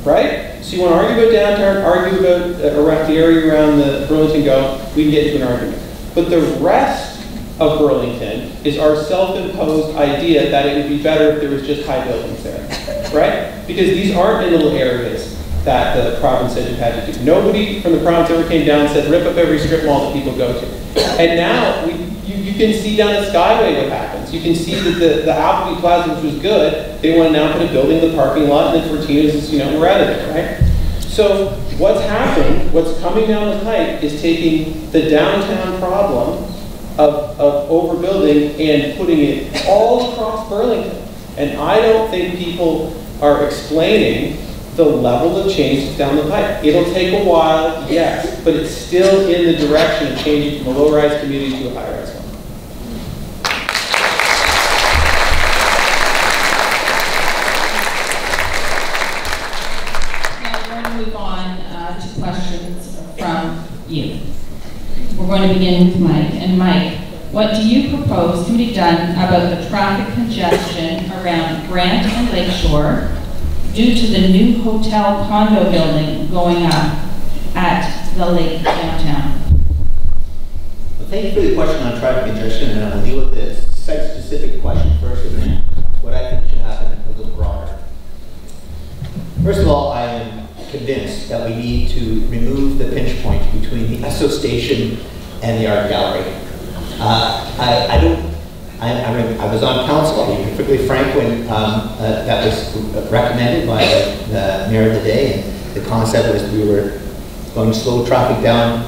right? So you want to argue about downtown, argue about around the area around the Burlington Go, we can get into an argument. But the rest of Burlington is our self-imposed idea that it would be better if there was just high buildings there, right? Because these aren't in little areas that the province said you had to do. Nobody from the province ever came down and said, rip up every strip mall that people go to. And now, you can see down at Skyway what happens. You can see that the Appleby Plaza, which was good, they want to now put a building in the parking lot, and then Fortina's is, you know, we're out of it, right? So what's happening, what's coming down the pipe is taking the downtown problem of overbuilding and putting it all across Burlington. And I don't think people are explaining the level of change that's down the pipe. It'll take a while, yes, but it's still in the direction of changing from a low-rise community to a high-rise one. Now we're going to move on to questions from you. We're going to begin with Mike. And Mike, what do you propose can be done about the traffic congestion around Grant and Lakeshore due to the new hotel condo building going up at the lake downtown? Well, thank you for the question on traffic congestion, and I'll deal with the site-specific question first and then what I think should happen a little broader. First of all, I am convinced that we need to remove the pinch point between the Esso station and the art gallery. I was on council, I'll be perfectly frank, when that was recommended by the mayor of the day, and the concept was we were going to slow traffic down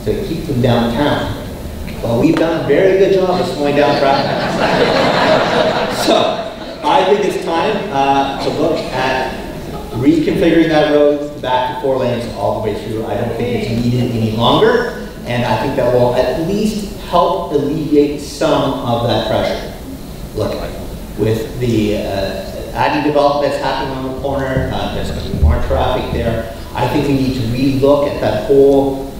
to keep them downtown. Well, we've done a very good job of slowing down traffic. So, I think it's time to look at reconfiguring that road back to 4 lanes all the way through. I don't think it's needed any longer, and I think that will at least help alleviate some of that pressure. Look, with the Addy development that's happening on the corner, there's going to be more traffic there. I think we need to re-look at that whole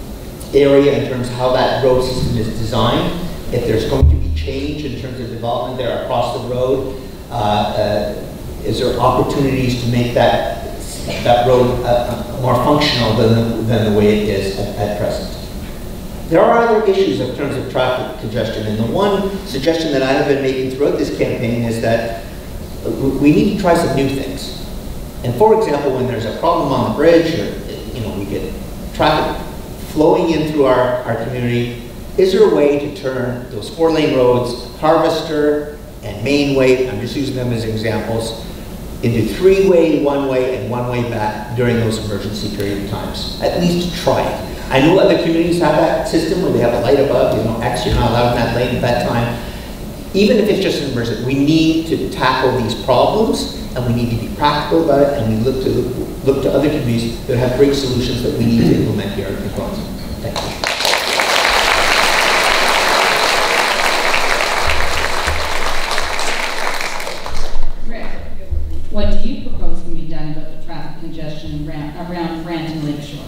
area in terms of how that road system is designed. If there's going to be change in terms of development there across the road, is there opportunities to make that road more functional than the way it is at present? There are other issues in terms of traffic congestion, and the one suggestion that I have been making throughout this campaign is that we need to try some new things. And for example, when there's a problem on the bridge, or we get traffic flowing in through our community, is there a way to turn those 4-lane roads, Harvester and Mainway, I'm just using them as examples, into 3-way, 1-way, and 1-way back during those emergency period of times? At least try it. I know other communities have that system where they have a light above, X, you're not allowed in that lane at that time. Even if it's just an emergency, we need to tackle these problems, and we need to be practical about it, and we look to other communities that have great solutions that we need to implement here as well. Thank you. What do you propose can be done about the traffic congestion around Brant and Lakeshore?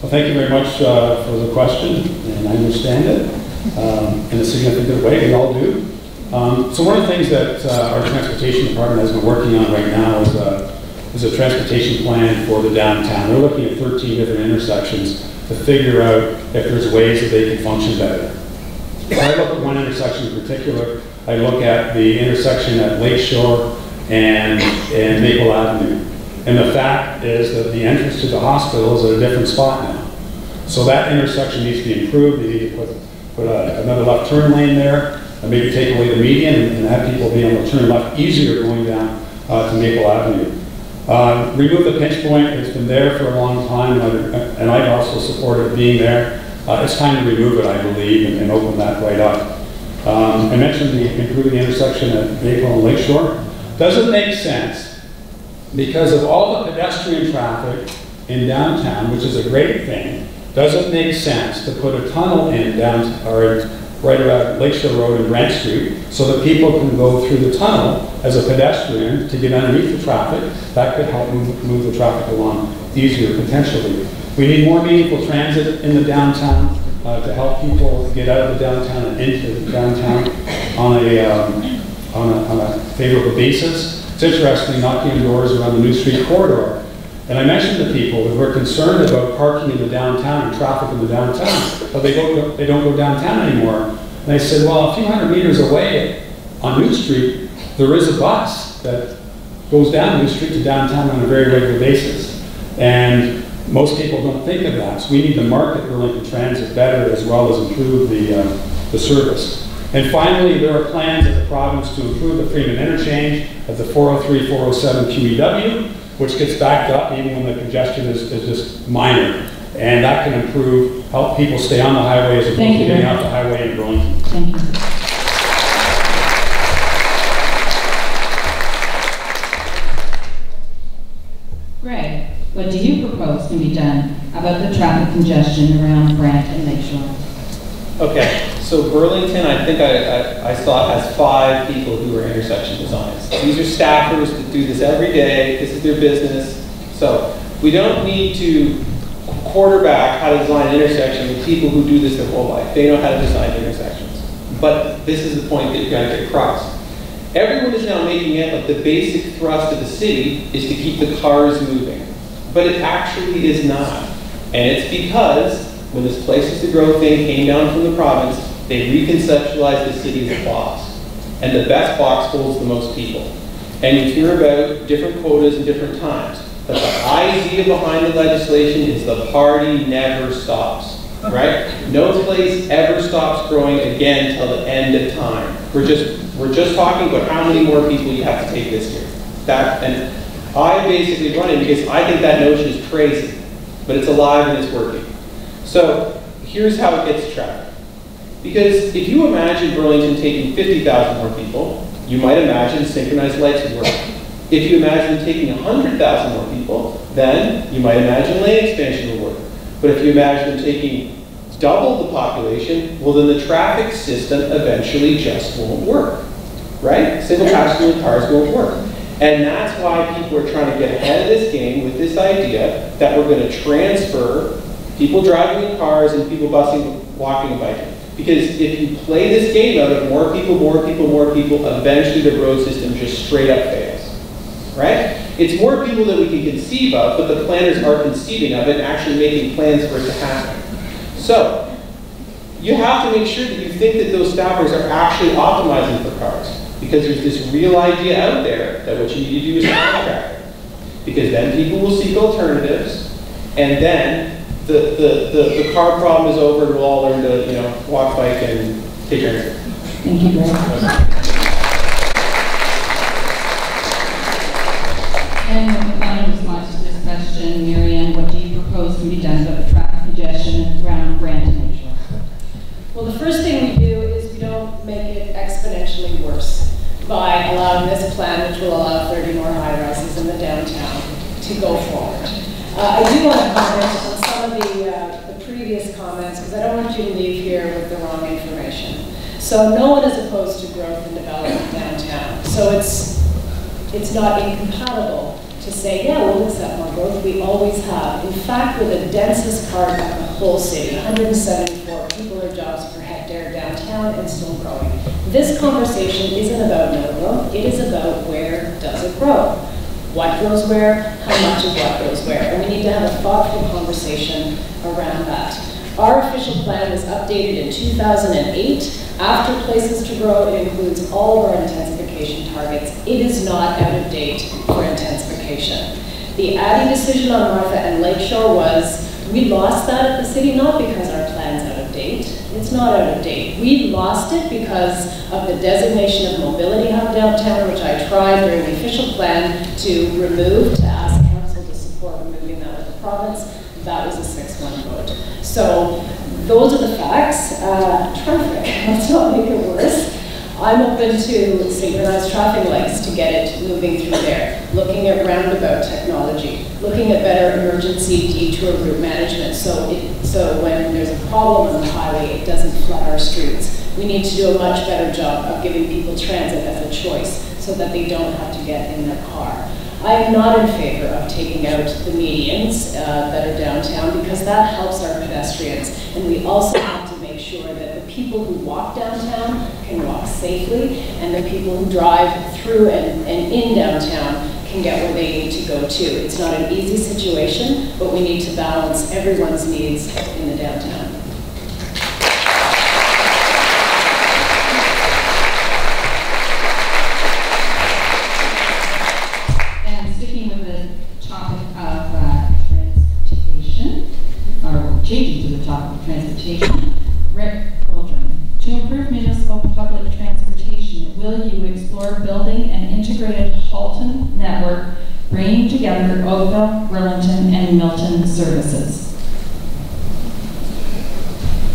Well, thank you very much for the question, and I understand it in a significant way. We all do. So one of the things that our transportation department has been working on right now is a transportation plan for the downtown. They're looking at 13 different intersections to figure out if there's ways that they can function better. When I look at one intersection in particular, I look at the intersection at Lakeshore and Maple Avenue. And the fact is that the entrance to the hospital is at a different spot now. So that intersection needs to be improved. They need to put another left turn lane there, and maybe take away the median and have people be able to turn left easier going down to Maple Avenue. Remove the pinch point. It's been there for a long time, and I've also supported being there. It's time to remove it, I believe, and open that right up. I mentioned improving the intersection at Maple and Lakeshore. Doesn't make sense because of all the pedestrian traffic in downtown, which is a great thing. Doesn't make sense to put a tunnel in right around Lakeshore Road and Grant Street so that people can go through the tunnel as a pedestrian to get underneath the traffic. That could help move the traffic along easier potentially. We need more meaningful transit in the downtown to help people get out of the downtown and into the downtown on a favorable basis. It's interesting, knocking on doors around the New Street corridor. And I mentioned to people that we're concerned about parking in the downtown and traffic in the downtown, but they don't go downtown anymore. And I said, well, a few hundred meters away on New Street, there is a bus that goes down New Street to downtown on a very regular basis. And most people don't think of that. So we need to market Burlington Transit better as well as improve the service. And finally, there are plans at the province to improve the Freeman interchange at the 403, 407 QEW, which gets backed up even when the congestion is just minor. And that can help people stay on the highway as opposed to getting off the highway in Burlington. Thank you. Greg, what do you propose can be done about the traffic congestion around Brant and Lakeshore? Okay, so Burlington, I think I saw, has 5 people who are intersection designers. These are staffers that do this every day. This is their business. So we don't need to quarterback how to design an intersection with people who do this their whole life. They know how to design intersections. But this is the point that you're going to get across. Everyone is now making it like the basic thrust of the city is to keep the cars moving. But it actually is not. And it's because when this Places to Grow thing came down from the province, they reconceptualized the city as a box. And the best box holds the most people. And you hear about different quotas and different times. But the idea behind the legislation is the party never stops, right? No place ever stops growing again till the end of time. We're just talking about how many more people you have to take this year. And I basically run it because I think that notion is crazy, but it's alive and it's working. So here's how it gets tracked. Because if you imagine Burlington taking 50,000 more people, you might imagine synchronized lights would work. If you imagine taking 100,000 more people, then you might imagine lane expansion will work. But if you imagine them taking double the population, well then the traffic system eventually just won't work, right? Single passenger cars won't work. And that's why people are trying to get ahead of this game with this idea that we're going to transfer people driving in cars and people busing, walking and biking. Because if you play this game out of more people, eventually the road system just straight up fails, right? It's more people that we can conceive of, but the planners are conceiving of it and actually making plans for it to happen. So, you have to make sure that you think that those staffers are actually optimizing for cars. Because there's this real idea out there that what you need to do is contract. Because then people will seek alternatives, and then the car problem is over, and we'll all learn to, you know, walk, bike, and take transit. Thank you very much. And the final response to this question, Marianne, what do you propose can be done about the traffic congestion around Burlington? Well, the first thing we do is we don't make it exponentially worse by allowing this plan, which will allow 30 more high-rises in the downtown, to go forward. I do want to comment on some of the previous comments, because I don't want you to leave here with the wrong information. So no one is opposed to growth and development downtown. So it's not incompatible to say, yeah, we'll accept more growth. We always have. In fact, we're the densest part of the whole city, 174 people or jobs per hectare downtown, and still growing. This conversation isn't about no growth. It is about where does it grow? What grows where? How much of what grows where? And we need to have a thoughtful conversation around that. Our official plan was updated in 2008. After Places to Grow, it includes all of our intensification targets. It is not out of date for intensification. The Addy decision on Martha and Lakeshore was, we lost that at the city, not because our plan's out of date. It's not out of date. We lost it because of the designation of mobility hub downtown, which I tried during the official plan to remove, to ask council to support removing that with the province. That was a 6-1 vote. So those are the facts. Traffic, let's not make it worse. I'm open to synchronized traffic lights to get it moving through there, looking at roundabout technology, looking at better emergency detour route management so when there's a problem on the highway, it doesn't flood our streets. We need to do a much better job of giving people transit as a choice so that they don't have to get in their car. I am not in favor of taking out the medians that are downtown because that helps our pedestrians. And we also have to make sure that the people who walk downtown can walk safely, and the people who drive through and in downtown can get where they need to go to. It's not an easy situation, but we need to balance everyone's needs in the downtown. Changing to the topic of transportation, Rick Goldring. To improve municipal public transportation, will you explore building an integrated Halton network, bringing together Oakville, Burlington, and Milton services?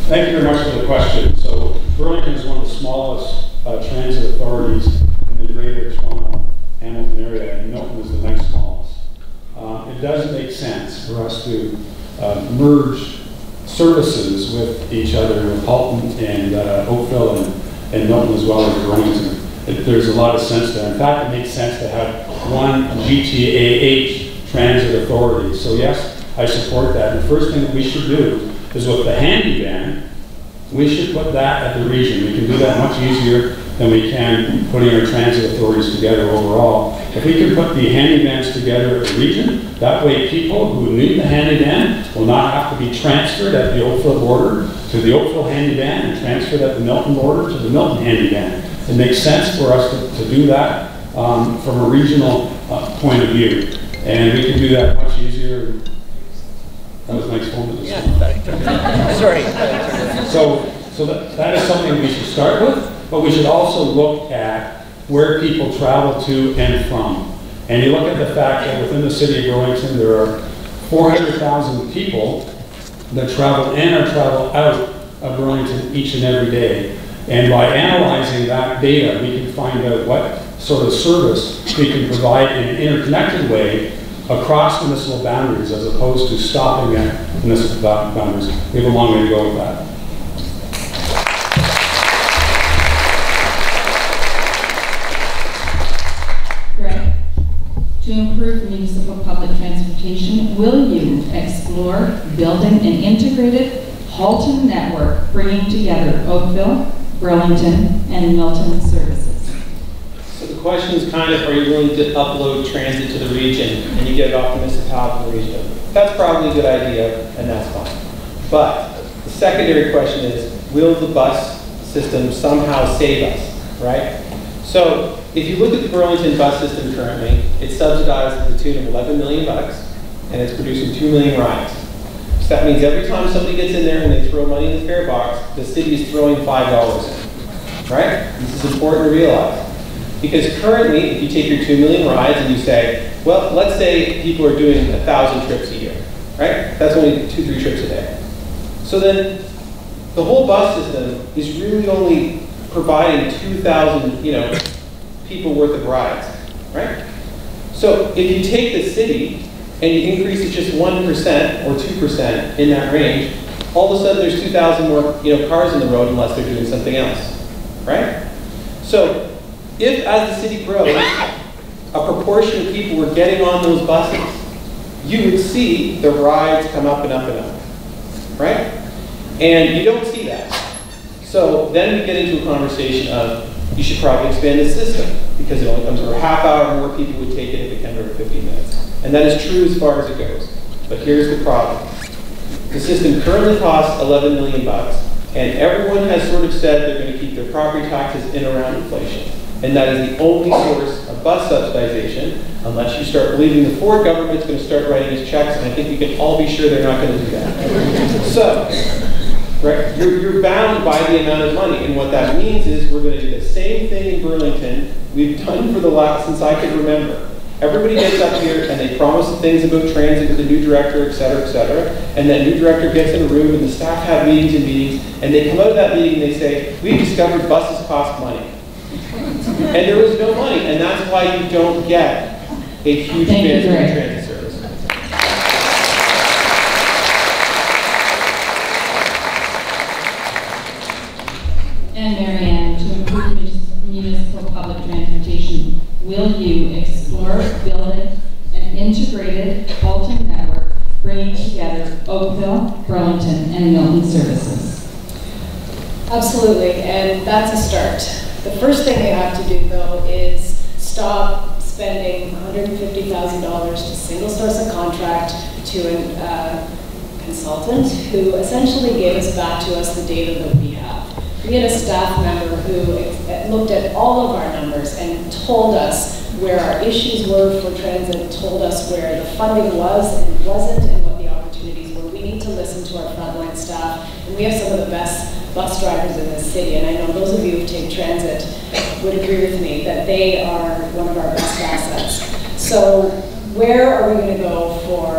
Thank you very much for the question. So Burlington is one of the smallest transit authorities in the greater Toronto Hamilton area, and Milton is the next smallest. It does make sense for us to merge services with each other, with Halton and Oakville and Milton as well as Burlington. There's a lot of sense there. In fact, it makes sense to have one GTAH transit authority. So yes, I support that. And the first thing that we should do is with the handy van, we should put that at the region. We can do that much easier than we can putting our transit authorities together overall. If we can put the handy vans together at the region, that way people who need the handy van will not have to be transferred at the Oakville border to the Oakville handy van and transferred at the Milton border to the Milton handy van. It makes sense for us to do that from a regional point of view. And we can do that much easier. That was Mike's phone. Sorry. So that is something we should start with, but we should also look at where people travel to and from. And you look at the fact that within the city of Burlington, there are 400,000 people that travel in or travel out of Burlington each and every day. And by analyzing that data, we can find out what sort of service we can provide in an interconnected way across municipal boundaries as opposed to stopping at municipal boundaries. We have a long way to go with that. Greg, to improve municipal public transportation, will you explore building an integrated Halton network bringing together Oakville, Burlington, and Milton services? So the question is kind of, are you willing to upload transit to the region and you get it off the municipality of the region? That's probably a good idea, and that's fine. But the secondary question is, will the bus system somehow save us, right? So if you look at the Burlington bus system currently, it's subsidized to the tune of $11 million, and it's producing 2 million rides. So that means every time somebody gets in there and they throw money in the fare box, the city is throwing $5 in, right? This is important to realize. Because currently, if you take your 2 million rides and you say, well, let's say people are doing 1,000 trips a year, right? That's only 2-3 trips a day. So then the whole bus system is really only providing 2,000, people worth of rides, right? So if you take the city and you increase it just 1% or 2% in that range, all of a sudden there's 2,000 more, cars on the road unless they're doing something else, right? So if, as the city grows, a proportion of people were getting on those buses, you would see the rides come up and up and up, right? And you don't see that. So then we get into a conversation of, you should probably expand the system, because it only comes over a half hour, more people would take it if it came over 15 minutes. And that is true as far as it goes. But here's the problem. The system currently costs $11 million, and everyone has sort of said they're going to keep their property taxes in around inflation. And that is the only source of bus subsidization, unless you start believing the Ford government's going to start writing us checks, and I think we can all be sure they're not going to do that. So, right, you're bound by the amount of money, and what that means is we're going to do the same thing in Burlington we've done for the last, since I can remember. Everybody gets up here and they promise things about transit with the new director, et cetera, and that new director gets in a room and the staff have meetings and meetings, and they come out of that meeting and they say, we've discovered buses cost money. And there was no money, and that's why you don't get a huge advance in transit service. And Marianne, to improve municipal public transportation, will you explore building an integrated Halton network bringing together Oakville, Burlington, and Milton services? Absolutely, and that's a start. The first thing we have to do, though, is stop spending $150,000 to single source a contract to a consultant who essentially gave us back to us the data that we have. We had a staff member who looked at all of our numbers and told us where our issues were for transit, told us where the funding was and wasn't, and what the opportunities were. We need to listen to our frontline staff, and we have some of the best bus drivers in this city, and I know those of you who take transit would agree with me that they are one of our best assets. So where are we going to go for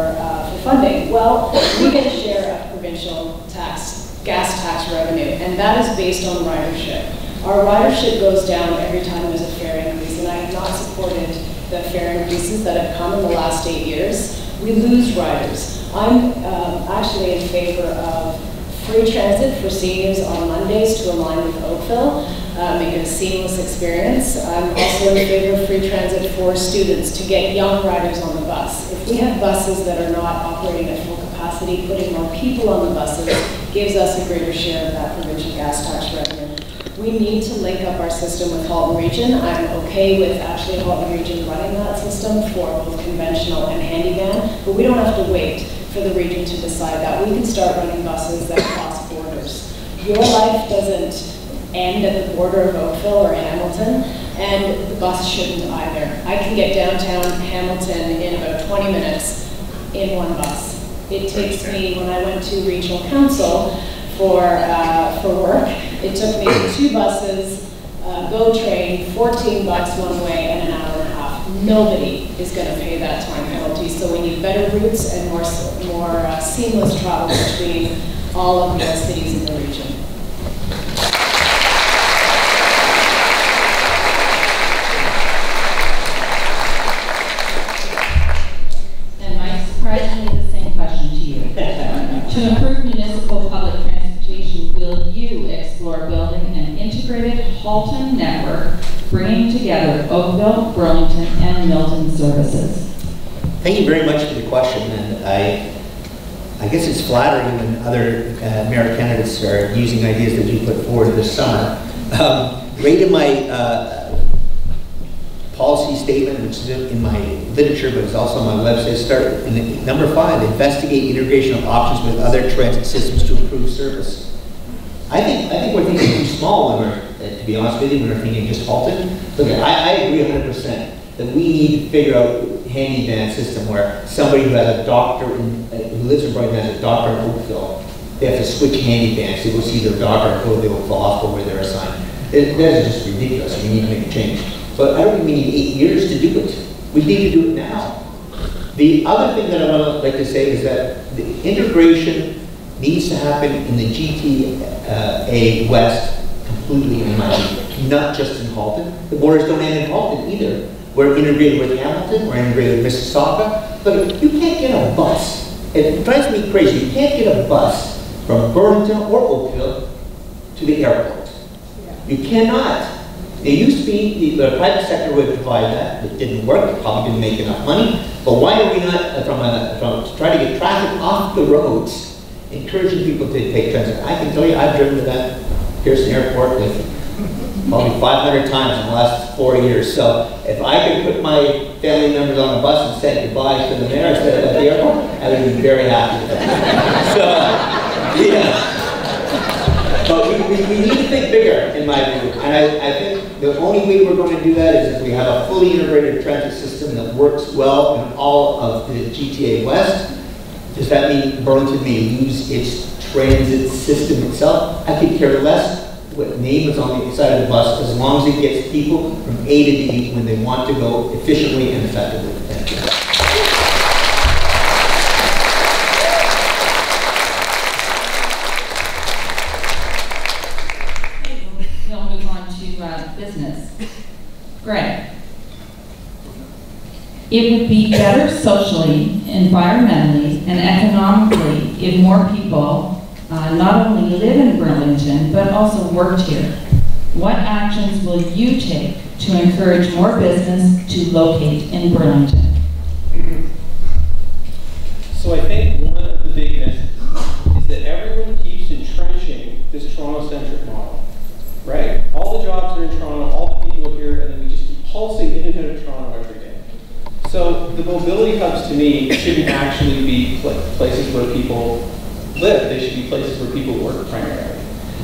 funding? Well, we get a share of provincial gas tax revenue, and that is based on ridership. Our ridership goes down every time there's a fare increase, and I have not supported the fare increases that have come in the last 8 years. We lose riders. I'm actually in favor of free transit for seniors on Mondays to align with Oakville, make it a seamless experience. I'm also in favor of free transit for students to get young riders on the bus. If we have buses that are not operating at full capacity, putting more people on the buses gives us a greater share of that provincial gas tax revenue. We need to link up our system with Halton Region. I'm okay with actually Halton Region running that system for both conventional and handy van, but we don't have to wait for the region to decide that. We can start running buses that cross borders. Your life doesn't end at the border of Oakville or Hamilton, and the bus shouldn't either. I can get downtown Hamilton in about 20 minutes in one bus. It takes me, when I went to regional council for work, it took me 2 buses, GO train, $14 one way, and an hour and a half. Nobody is going to pay that time penalty, so we need better routes and more seamless travel between all of the cities in the region. And Mike, surprisingly the same question to you. To improve municipal public transportation, will you explore building an integrated Halton network bringing together Oakville, Burlington, and Milton services? Thank you very much for the question, and I guess it's flattering when other mayor candidates are using ideas that we put forward this summer. Right in my policy statement, which is in my literature, but it's also on my website. Start in number 5, investigate integration of options with other transit systems to improve service. I think we're thinking too small when we're, to be honest with you, when we're thinking just Halton. Look, I agree 100% that we need to figure out a handy van system where somebody who has a doctor, who lives in Burlington has a doctor in Oakville, they have to switch handy vans to go see their doctor and go to the Oakville hospital where they're assigned. That is just ridiculous. We need to make a change. But I don't think we need 8 years to do it. We need to do it now. The other thing that I want to like to say is that the integration needs to happen in the GTA West completely in my view, not just in Halton. The borders don't end in Halton either. We're integrated with Hamilton, we're integrated with Mississauga, but you can't get a bus. It drives me crazy. You can't get a bus from Burlington or Oakville to the airport. You cannot. It used to be the private sector would provide that. It didn't work. It probably didn't make enough money. But why are we not, from trying to get traffic off the roads, encouraging people to take transit? I can tell you, I've driven to that Pearson Airport with probably 500 times in the last 4 years. So if I could put my family members on a bus and say goodbye to the mayor instead of at the airport, I would be very happy with that. So, yeah. But we need to think bigger, in my view. And I think the only way we're going to do that is if we have a fully integrated transit system that works well in all of the GTA West. Does that mean Burlington may lose its transit system itself? I could care less what name is on the side of the bus, as long as it gets people from A to B when they want to go efficiently and effectively. Thank you. We'll move on to business. Greg. It would be better socially, environmentally, and economically if more people not only live in Burlington, but also worked here. What actions will you take to encourage more business to locate in Burlington? So I think one of the big misses is that everyone keeps entrenching this Toronto-centric model, right? All the jobs are in Toronto, all the people are here, and then we just keep pulsing in and out of Toronto every day. So the mobility hubs, to me, shouldn't actually be places where people live. They should be places where people work primarily.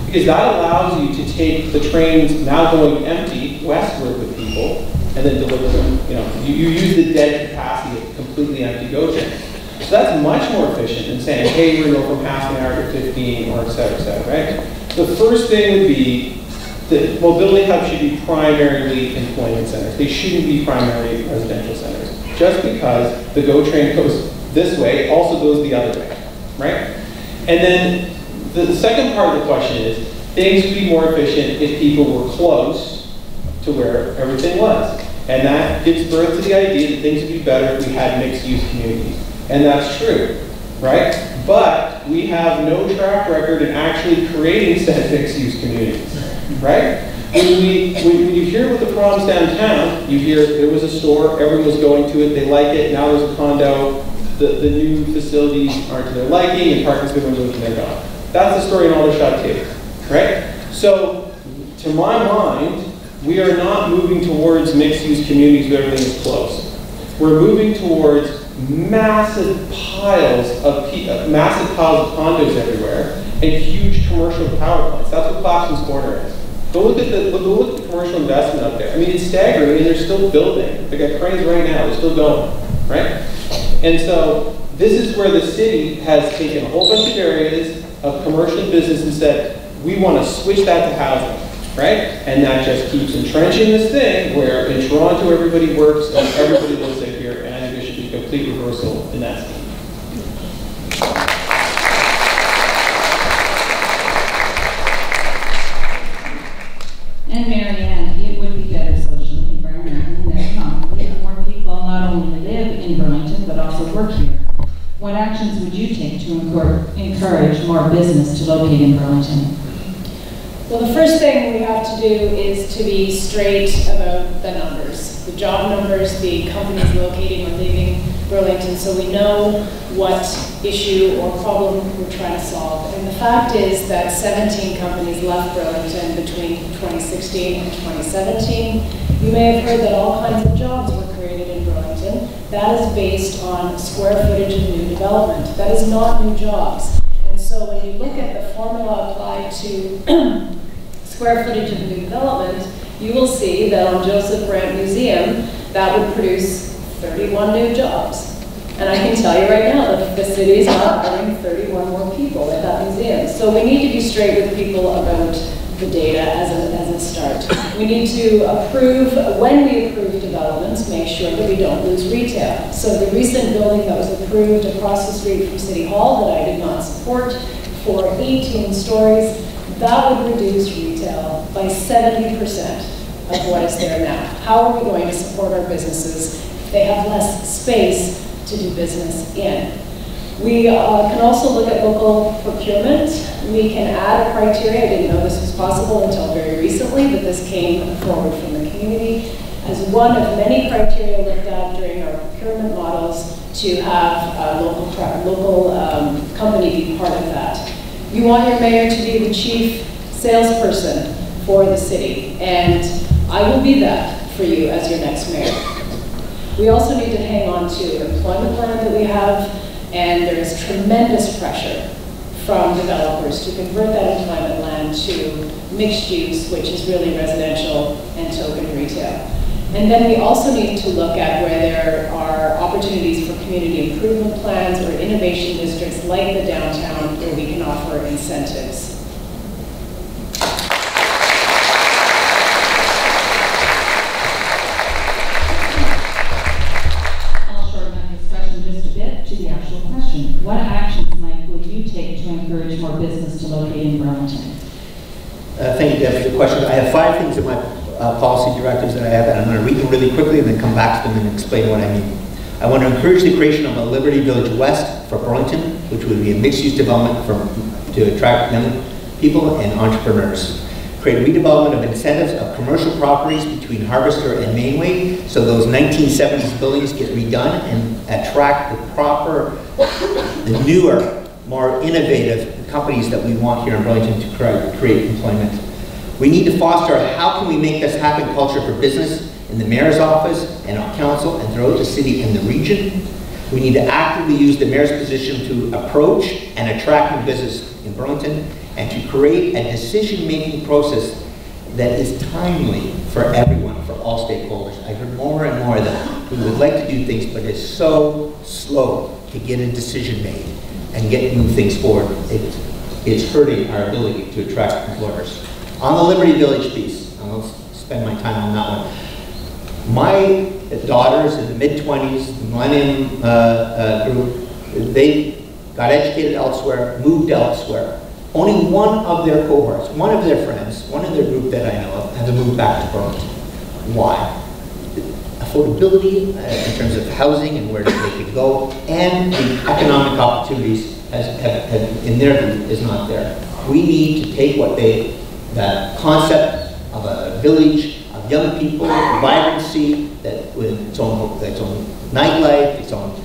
Because that allows you to take the trains now going empty westward with people and then deliver them. You use the dead capacity of completely empty GO trains. So that's much more efficient than saying, hey, we're going to go from half an hour to 15 or et cetera, right? The first thing would be that mobility hubs should be primarily employment centers. They shouldn't be primarily residential centers. Just because the GO train goes this way also goes the other way, right? And then the second part of the question is, things would be more efficient if people were close to where everything was. And that gives birth to the idea that things would be better if we had mixed-use communities. And that's true, right? But we have no track record in actually creating said mixed-use communities, right? When you hear what the problems downtown, you hear there was a store, everyone was going to it, they like it, now there's a condo, the new facilities aren't to their liking, and parking's been removed and they're gone. That's the story in Aldershot too, right? So, to my mind, we are not moving towards mixed-use communities where everything is close. We're moving towards massive piles of condos everywhere and huge commercial power plants. That's what Clapson's Corner is. Go look at the commercial investment up there. I mean, it's staggering, and they're still building. They got cranes right now. They're still going, right? And so this is where the city has taken a whole bunch of areas of commercial business and said, we want to switch that to housing, right? And that just keeps entrenching this thing where in Toronto everybody works and everybody lives out here, and I think there should be a complete reversal in that scheme. And Marianne, it would be better socially, environmentally, and economically if more people not only live in Burlington, but also work here. What actions would you take to encourage more business to locate in Burlington? Well, the first thing we have to do is to be straight about the numbers, the job numbers, the companies locating or leaving Burlington, so we know what issue or problem we're trying to solve. And the fact is that 17 companies left Burlington between 2016 and 2017, You may have heard that all kinds of jobs were created in Burlington. That is based on square footage of new development. That is not new jobs. And so when you look at the formula applied to square footage of new development, you will see that on Joseph Brant Museum, that would produce 31 new jobs. And I can tell you right now that the city is not hiring 31 more people at that museum. So we need to be straight with people about the data as a start. We need to approve, when we approve developments, make sure that we don't lose retail. So the recent building that was approved across the street from City Hall that I did not support for 18 stories, that would reduce retail by 70% of what is there now. How are we going to support our businesses if they have less space to do business in? We can also look at local procurement. We can add a criteria. I didn't know this was possible until very recently, but this came forward from the community as one of many criteria looked at during our procurement models to have a local company be part of that. You want your mayor to be the chief salesperson for the city, and I will be that for you as your next mayor. We also need to hang on to employment land that we have, and there is tremendous pressure from developers to convert that employment land to mixed use, which is really residential and token retail. And then we also need to look at where there are opportunities for community improvement plans or innovation districts like the downtown where we can offer incentives. What actions, Mike, will you take to encourage more business to locate in Burlington? Thank you, Deb, for the question. I have 5 things in my policy directives that I have, and I'm going to read them really quickly and then come back to them and explain what I mean. I want to encourage the creation of a Liberty Village West for Burlington, which would be a mixed-use development to attract young people and entrepreneurs. Create redevelopment of incentives of commercial properties between Harvester and Mainway, so those 1970s buildings get redone and attract the newer, more innovative companies that we want here in Burlington to create employment. We need to foster a how can we make this happen culture for business in the mayor's office and on council and throughout the city and the region. We need to actively use the mayor's position to approach and attract new business in Burlington and to create a decision-making process that is timely for everyone, for all stakeholders. I've heard more and more that we would like to do things, but it's so slow to get a decision made and move things forward. It's hurting our ability to attract employers. On the Liberty Village piece, I'll spend my time on that one. My daughters in the mid-20s, the Millennium group, they got educated elsewhere, moved elsewhere. Only one of their cohorts, one of their friends, one of their group that I know of, has moved back to Burlington. Why? Affordability in terms of housing and where they could go, and the economic opportunities in their group is not there. We need to take that concept of a village of young people, vibrancy, that with its own nightlife, its own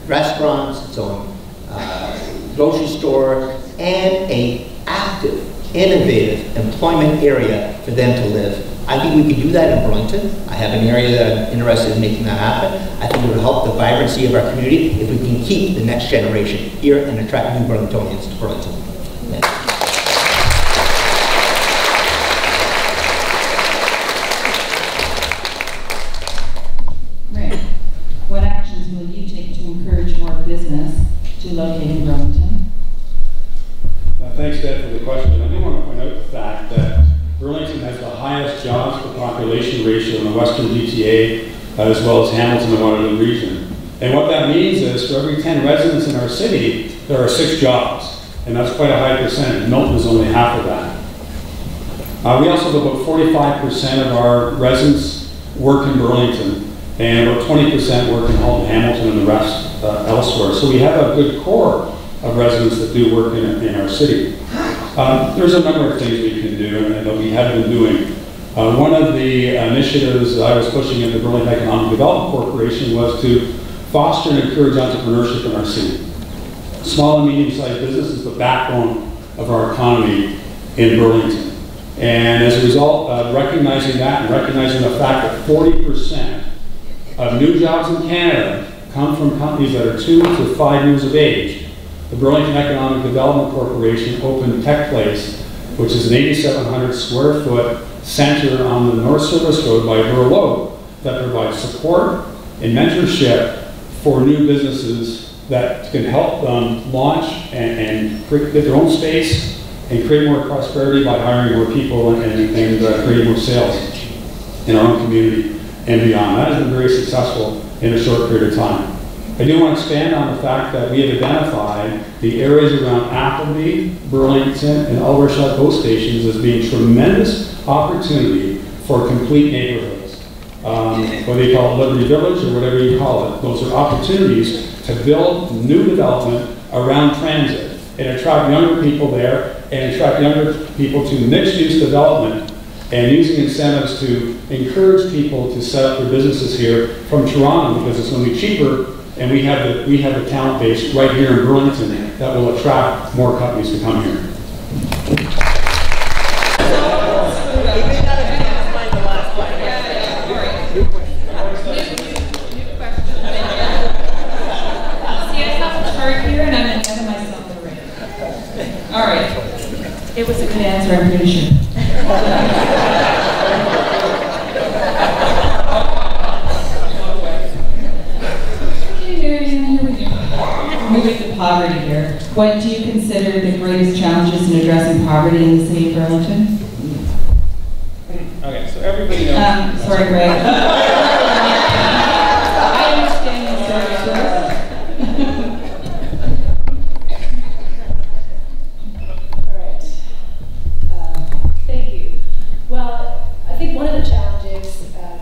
restaurants, its own grocery store, and an active, innovative employment area for them to live. I think we could do that in Burlington. I have an area that I'm interested in making that happen. I think it would help the vibrancy of our community if we can keep the next generation here and attract new Burlingtonians to Burlington. Yeah. Rick, what actions will you take to encourage more business to locate in Burlington? Thanks, Deb, for the question. I do want to point out the fact that Burlington has the highest jobs per population ratio in the Western GTA, as well as Hamilton and Waterloo region. And what that means is for every 10 residents in our city, there are 6 jobs. And that's quite a high percentage. Milton is only half of that. We also have about 45% of our residents work in Burlington, and about 20% work in Halton, Hamilton, and the rest elsewhere. So we have a good core of residents that do work in our city. There's a number of things we can do and that we have been doing. One of the initiatives that I was pushing at the Burlington Economic Development Corporation was to foster and encourage entrepreneurship in our city. Small and medium-sized business is the backbone of our economy in Burlington. And as a result of recognizing that and recognizing the fact that 40% of new jobs in Canada come from companies that are 2 to 5 years of age, the Burlington Economic Development Corporation opened Tech Place, which is an 8,700 square foot center on the North Service Road by Burlow that provides support and mentorship for new businesses that can help them launch and get their own space and create more prosperity by hiring more people and creating more sales in our own community and beyond. That has been very successful in a short period of time. I do want to expand on the fact that we have identified the areas around Appleby, Burlington, and Aldershot Post Stations as being tremendous opportunity for complete neighborhoods. Whether you call it Liberty Village or whatever you call it, those are opportunities to build new development around transit and attract younger people there and attract younger people to mixed-use development and using incentives to encourage people to set up their businesses here from Toronto because it's going to be cheaper, and we have the talent base right here in Burlington that will attract more companies to come here. All right. It was a good answer, I'm pretty sure. Moving to poverty here. What do you consider the greatest challenges in addressing poverty in the city of Burlington? Okay, so everybody knows. Sorry, Greg. I understand the story first. All right. Thank you. Well, I think one of the challenges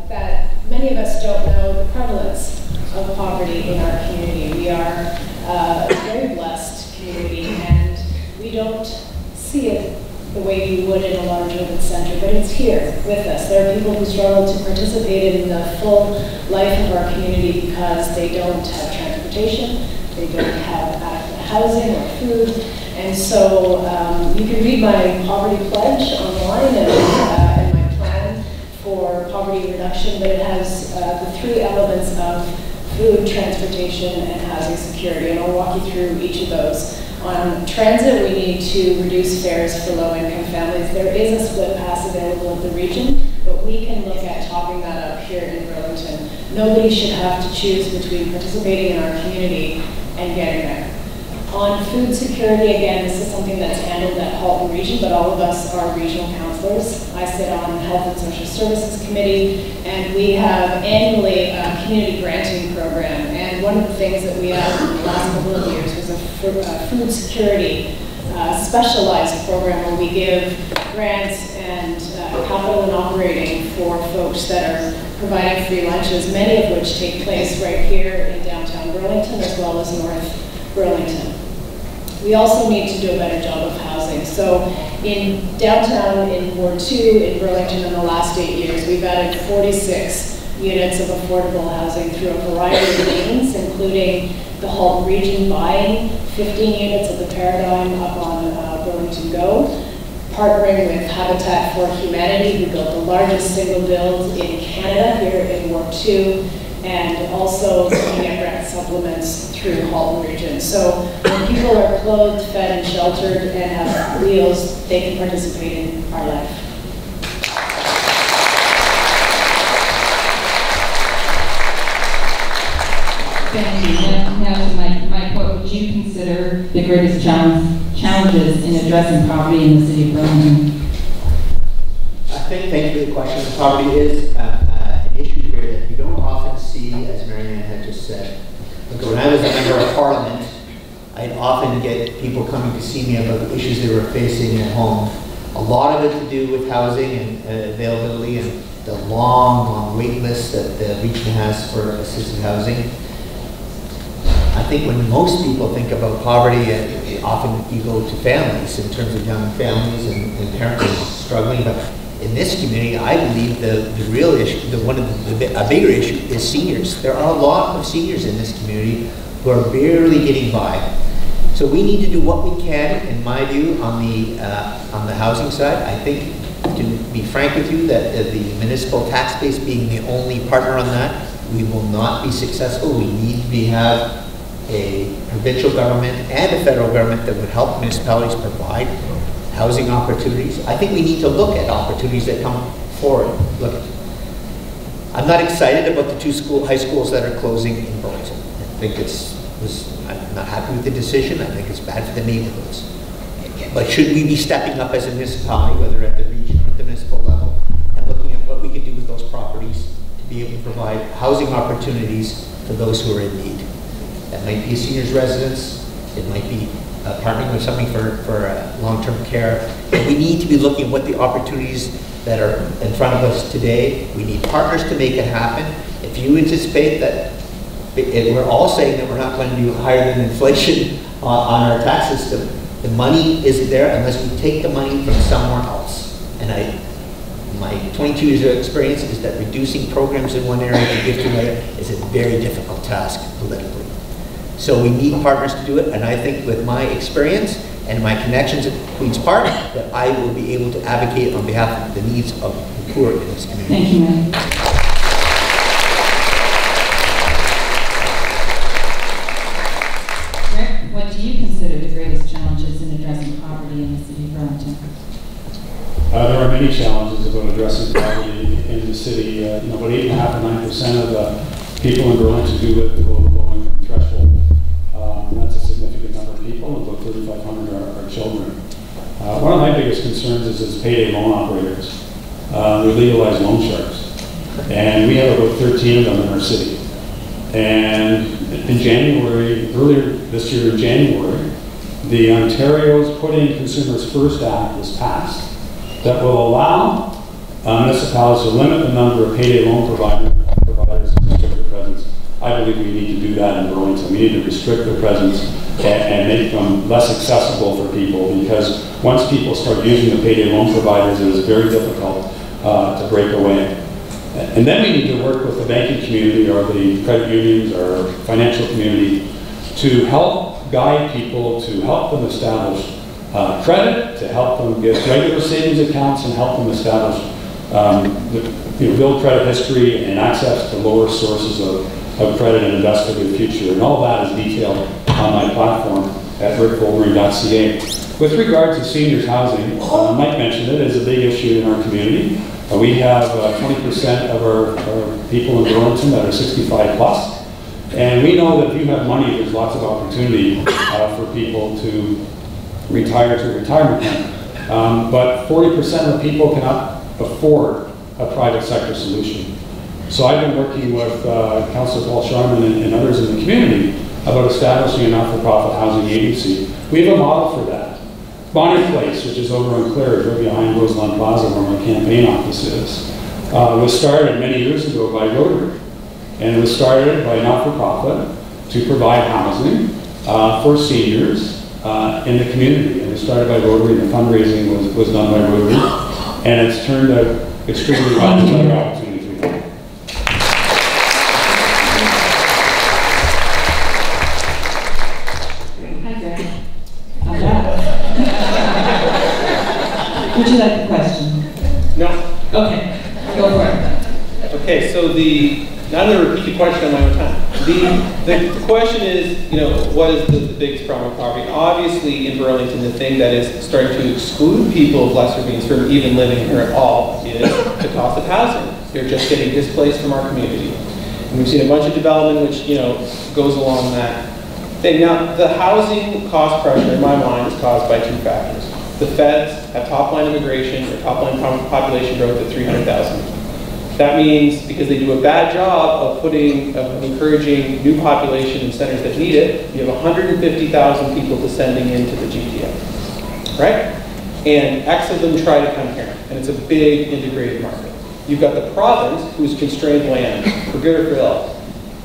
that many of us don't know the prevalence of poverty in our community. We are a very blessed community, and we don't see it the way we would in a large urban center, but it's here with us. There are people who struggle to participate in the full life of our community because they don't have transportation, they don't have adequate housing or food, and so you can read my poverty pledge online and my plan for poverty reduction, but it has the 3 elements of food, transportation, and housing security, and I'll walk you through each of those. On transit, we need to reduce fares for low-income families. There is a split pass available at the region, but we can look at topping that up here in Burlington. Nobody should have to choose between participating in our community and getting there. On food security, again, this is something that's handled at Halton Region, but all of us are regional councillors. I sit on Health and Social Services Committee, and we have annually a community granting program. And one of the things that we have in the last couple of years was a food security specialized program where we give grants and capital and operating for folks that are providing free lunches, many of which take place right here in downtown Burlington as well as North Burlington. We also need to do a better job of housing. So in downtown, in Ward 2, in Burlington in the last 8 years, we've added 46 units of affordable housing through a variety of means, including the Halton Region buying 15 units of the Paradigm up on Burlington Go, partnering with Habitat for Humanity, who built the largest single build in Canada here in Ward 2, and also looking at grant supplements through Halton Region. So when people are clothed, fed, and sheltered and have wheels, they can participate in our life. Thank you. Now to my quote, would you consider the greatest challenges in addressing poverty in the city of Burlington? Thank you for the question. Poverty is an issue here that we don't often see, as Marianne had just said. Look, when I was a member of Parliament, I'd often get people coming to see me about the issues they were facing at home. A lot of it to do with housing and availability and the long wait list that the region has for assisted housing. I think when most people think about poverty, often you go to families in terms of young families and parents struggling. But in this community, I believe the real issue, a bigger issue is seniors. There are a lot of seniors in this community who are barely getting by. So we need to do what we can, in my view, on the housing side. I think To be frank with you, that the municipal tax base being the only partner on that, we will not be successful. We need to have a provincial government and a federal government that would help municipalities provide housing opportunities. I think we need to look at opportunities that come forward. Look, I'm not excited about the two high schools that are closing in Burlington. I think I'm not happy with the decision. I think it's bad for the neighborhoods. But should we be stepping up as a municipality, whether at the region or at the municipal level, and looking at what we can do with those properties to be able to provide housing opportunities for those who are in need? That might be a senior's residence. It might be partnering with somebody for long-term care. But we need to be looking at what the opportunities that are in front of us today. We need partners to make it happen. If you anticipate that, we're all saying that we're not going to do higher than inflation on our tax system, the money isn't there unless we take the money from somewhere else. And my 22 years of experience is that reducing programs in one area to give to another is a very difficult task politically. So we need partners to do it, and I think with my experience and my connections at Queen's Park, that I will be able to advocate on behalf of the needs of the poor in this community. Thank you, ma'am. Rick, what do you consider the greatest challenges in addressing poverty in the city of Burlington? There are many challenges about addressing poverty in the city. About 8.5 to 9% of the people in Burlington do live below the low-income threshold. That's a significant number of people. About 3,500 are children. One of my biggest concerns is payday loan operators. They're legalized loan sharks. And we have about 13 of them in our city. And in January, earlier this year in January, the Ontario's Putting Consumers First Act was passed that will allow municipalities to limit the number of payday loan providers and restrict their presence. I believe we need to do that in Burlington. We need to restrict their presence and make them less accessible for people, because once people start using the payday loan providers, it is very difficult to break away. And then we need to work with the banking community or the credit unions or financial community to help guide people, to help them establish credit, to help them get regular savings accounts, and help them establish build credit history and access to lower sources of credit and invest for the future. And all that is detailed on my platform at rickfolgering.ca. With regard to seniors housing, Mike mentioned it is a big issue in our community. We have 20% of our people in Burlington that are 65 plus. And we know that if you have money, there's lots of opportunity for people to retire to retirement home. But 40% of people cannot afford a private sector solution. So I've been working with Councillor Paul Sharman and others in the community about establishing a not-for-profit housing agency. We have a model for that. Bonnie Place, which is over on Claridge, right behind Roseland Plaza, where my campaign office is, was started many years ago by Rotary. And it was started by not-for-profit to provide housing for seniors in the community. And it was started by Rotary, and the fundraising was done by Rotary. And it's turned out extremely well with other opportunities we have. Hi, Greg. Would you like a question? No. Okay, go for it. Okay, so now I'm going to repeat the question on my own time. The question is, what is the biggest problem with poverty? Obviously, in Burlington, the thing that is starting to exclude people of lesser means from even living here at all is the cost of housing. They're just getting displaced from our community. And we've seen a bunch of development which, goes along that thing. Now, the housing cost pressure, in my mind, is caused by two factors. The feds have top-line immigration or top-line population growth at 300,000. That means, because they do a bad job of encouraging new population in centers that need it, you have 150,000 people descending into the GTA, right? And X of them try to come here, and it's a big integrated market. You've got the province, who's constrained land, for good or for ill.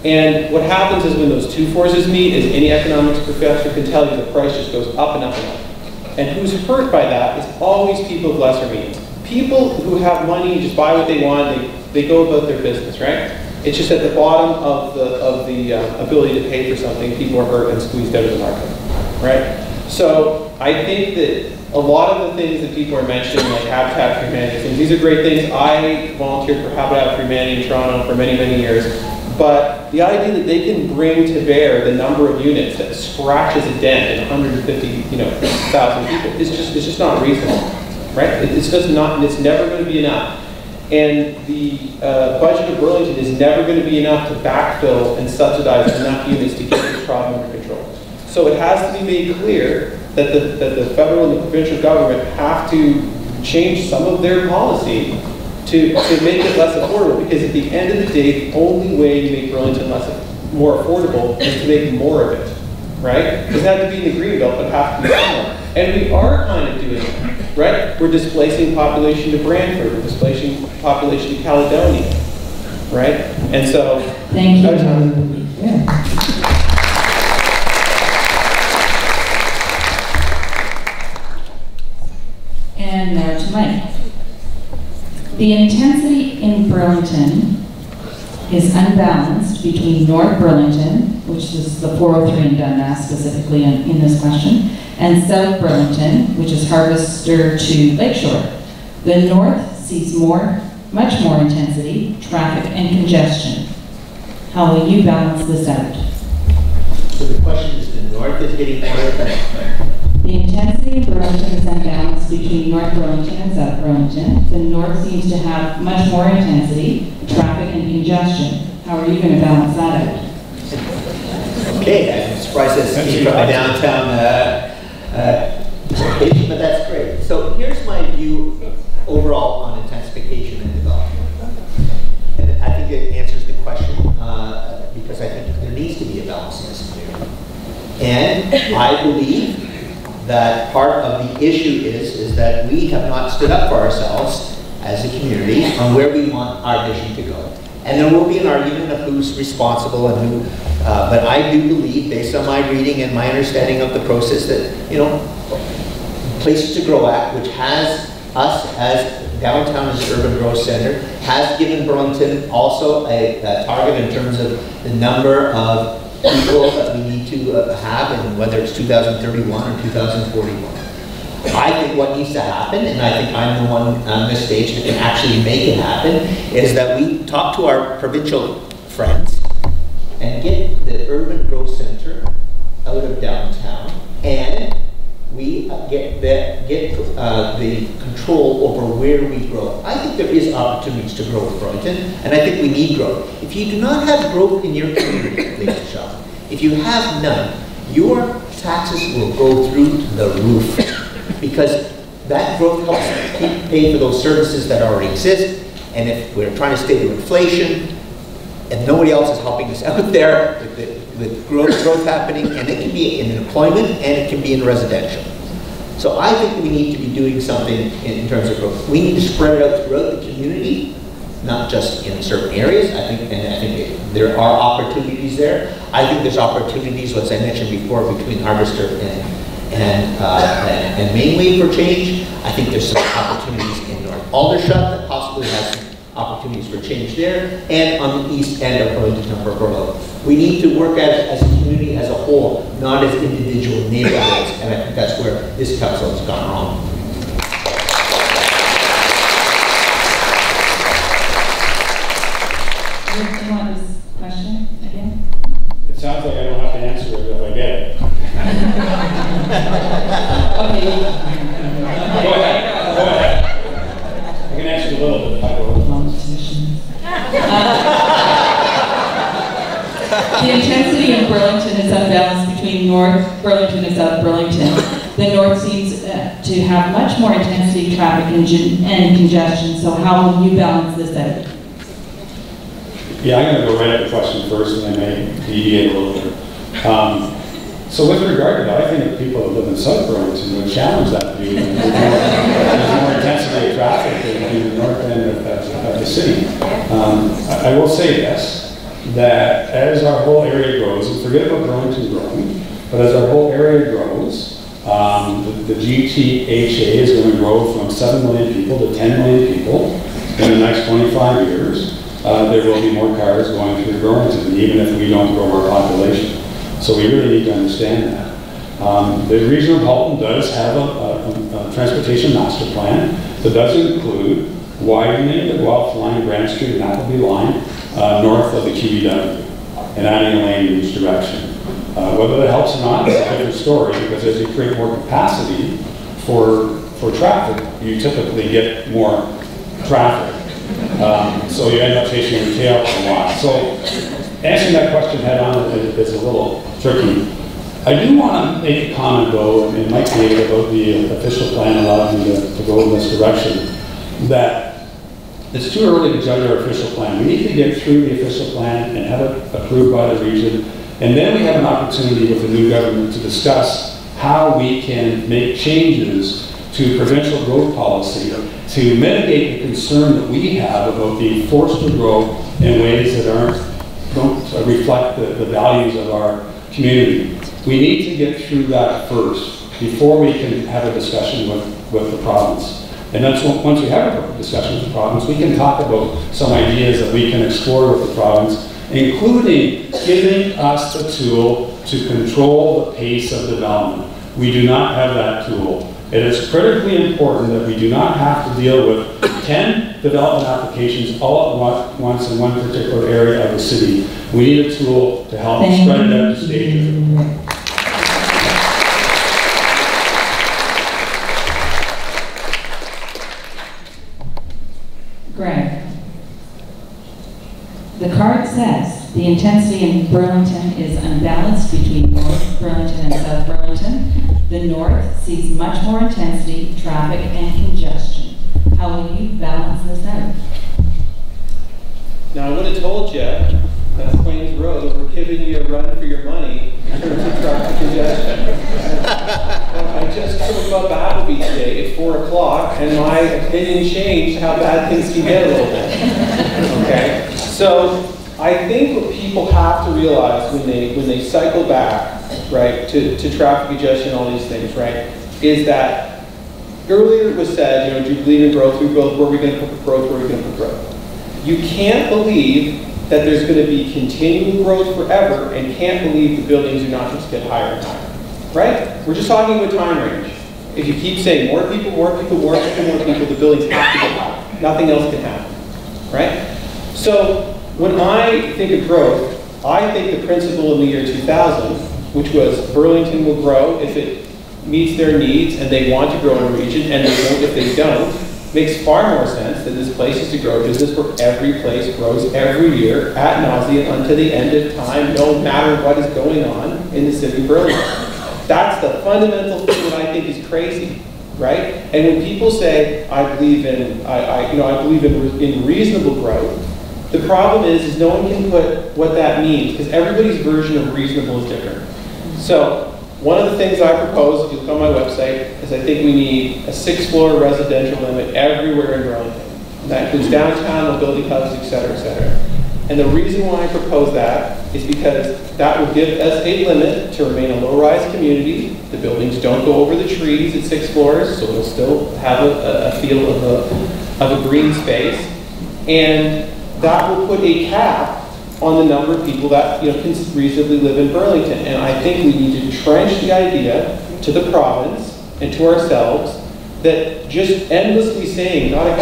And what happens is when those two forces meet, as any economics professor can tell you, the price just goes up and up and up. And who's hurt by that is always people of lesser means. People who have money, just buy what they want, they go about their business, right? It's just at the bottom of the ability to pay for something, people are hurt and squeezed out of the market, right? So I think that a lot of the things that people are mentioning, like Habitat for Humanity, things, these are great things. I volunteered for Habitat for Humanity in Toronto for many, many years. But the idea that they can bring to bear the number of units that scratches a dent in 150,000 people is just not reasonable, right? It's just not, and it's never going to be enough. And the budget of Burlington is never going to be enough to backfill and subsidize enough units to get this problem under control. So it has to be made clear that the federal and the provincial government have to change some of their policy to make it less affordable, because at the end of the day, the only way you make Burlington more affordable is to make more of it, right? It doesn't have to be in the Greenbelt, but it has to be somewhere. And we are kind of doing it, right? We're displacing population to Brantford, we're displacing population to Caledonia, right? And so... Thank you. And now to Mike. The intensity in Burlington is unbalanced between North Burlington, which is the 403 in Dundas specifically in this question, and South Burlington, which is Harvester to Lakeshore. The North sees much more intensity, traffic, and congestion. How will you balance this out? So the question is, the North is getting more intense. The intensity in Burlington is unbalanced between North Burlington and South Burlington. The North seems to have much more intensity, traffic, and congestion. How are you going to balance that out? Okay, I'm surprised that's came from a downtown location, but that's great. So here's my view overall on intensification and development. And I think it answers the question because I think there needs to be a balance in this community. And I believe that part of the issue is that we have not stood up for ourselves as a community on where we want our vision to go. And there will be an argument of who's responsible and who, but I do believe, based on my reading and my understanding of the process, that, Places to Grow Act, which has us as downtown as urban growth center, has given Burlington also a target in terms of the number of people that we need to have, and whether it's 2031 or 2041. I think what needs to happen, and I think I'm the one on this stage that can actually make it happen, is that we talk to our provincial friends and get the urban growth center out of downtown, and we get the control over where we grow. I think there is opportunities to grow in Burlington, and I think we need growth. If you do not have growth in your community, ladies and gentlemen, if you have none, your taxes will go through the roof, because that growth helps pay for those services that already exist. And if we're trying to stay to inflation, and nobody else is helping us out there with growth happening, and it can be in employment and it can be in residential. So I think we need to be doing something in terms of growth. We need to spread it out throughout the community, not just in certain areas. I think there are opportunities there. I think there's opportunities, as I mentioned before, between Harvester and Mainway for change. I think there's some opportunities in North Aldershot that possibly has some opportunities for change there, and on the east end of Burlington and Burlow. We need to work at it as a community as a whole, not as individual neighborhoods, and I think that's where this council has gone wrong. Do you want this question again? It sounds like I don't have to answer it if I get it. Okay. Go ahead. I can answer a little bit. The intensity in Burlington is unbalanced between North Burlington and South Burlington. The North seems to have much more intensity, traffic, and congestion. So how will you balance this out? Yeah, I'm going to go right at the question first, and I may deviate a little bit. So with regard to that, I think that people that live in South Burlington would challenge that view. There's more intensity of traffic in the north end of the city. I will say this, that as our whole area grows, and forget about Burlington growing, but as our whole area grows, the GTHA is going to grow from 7 million people to 10 million people in the next 25 years. There will be more cars going through Burlington, even if we don't grow our population. So we really need to understand that. The region of Halton does have a transportation master plan that does include widening the Guelph line, Grand Street, and Appleby line north of the QEW and adding a lane in each direction. Whether that helps or not is a different story, because as you create more capacity for traffic, you typically get more traffic. So you end up chasing your tail a lot. So answering that question head on is a little tricky. I do want to make a comment, though, and it might be about the official plan allowing me to go in this direction, that it's too early to judge our official plan. We need to get through the official plan and have it approved by the region, and then we have an opportunity with the new government to discuss how we can make changes to provincial growth policy to mitigate the concern that we have about being forced to grow in ways that don't reflect the values of our community. We need to get through that first before we can have a discussion with the province. And then once we have a discussion with the province, we can talk about some ideas that we can explore with the province, including giving us the tool to control the pace of development. We do not have that tool. It is critically important that we do not have to deal with 10 development applications all at once in one particular area of the city. We need a tool to help spread it out to stages. Greg, the card says the intensity in Burlington is unbalanced between North Burlington and South Burlington. The North sees much more intensity, traffic, and congestion. How will you balance this out? Now, I would have told you that Queens Road, we're giving you a run for your money in terms of traffic congestion. I just drove up Appleby today at 4 o'clock, and my opinion changed how bad things can get a little bit. Okay? So, I think what people have to realize when they cycle back, right, to traffic congestion, all these things, right, is that earlier it was said, do you believe in growth? Where are we going to put growth? Where are we going to put growth? You can't believe that there's going to be continual growth forever, and can't believe the buildings are not just get higher and higher, right? We're just talking about time range. If you keep saying more people, the buildings have to get higher. Nothing else can happen, right? So when I think of growth, I think the principle in the year 2000, which was Burlington will grow if it meets their needs and they want to grow in a region, and they won't if they don't, makes far more sense than this place is to grow business where every place grows every year ad nauseum unto the end of time, no matter what is going on in the city of Burlington. That's the fundamental thing that I think is crazy, right? And when people say, I believe in reasonable growth, the problem is no one can put what that means, because everybody's version of reasonable is different. So one of the things I propose, if you look on my website, is I think we need a 6-floor residential limit everywhere in Burlington. And that includes downtown, mobility hubs, et cetera, et cetera. And the reason why I propose that is because that will give us a limit to remain a low-rise community. The buildings don't go over the trees at 6 floors, so it'll still have a feel of a green space. And that will put a cap on the number of people that can reasonably live in Burlington. And I think we need to trench the idea to the province and to ourselves that just endlessly saying, gotta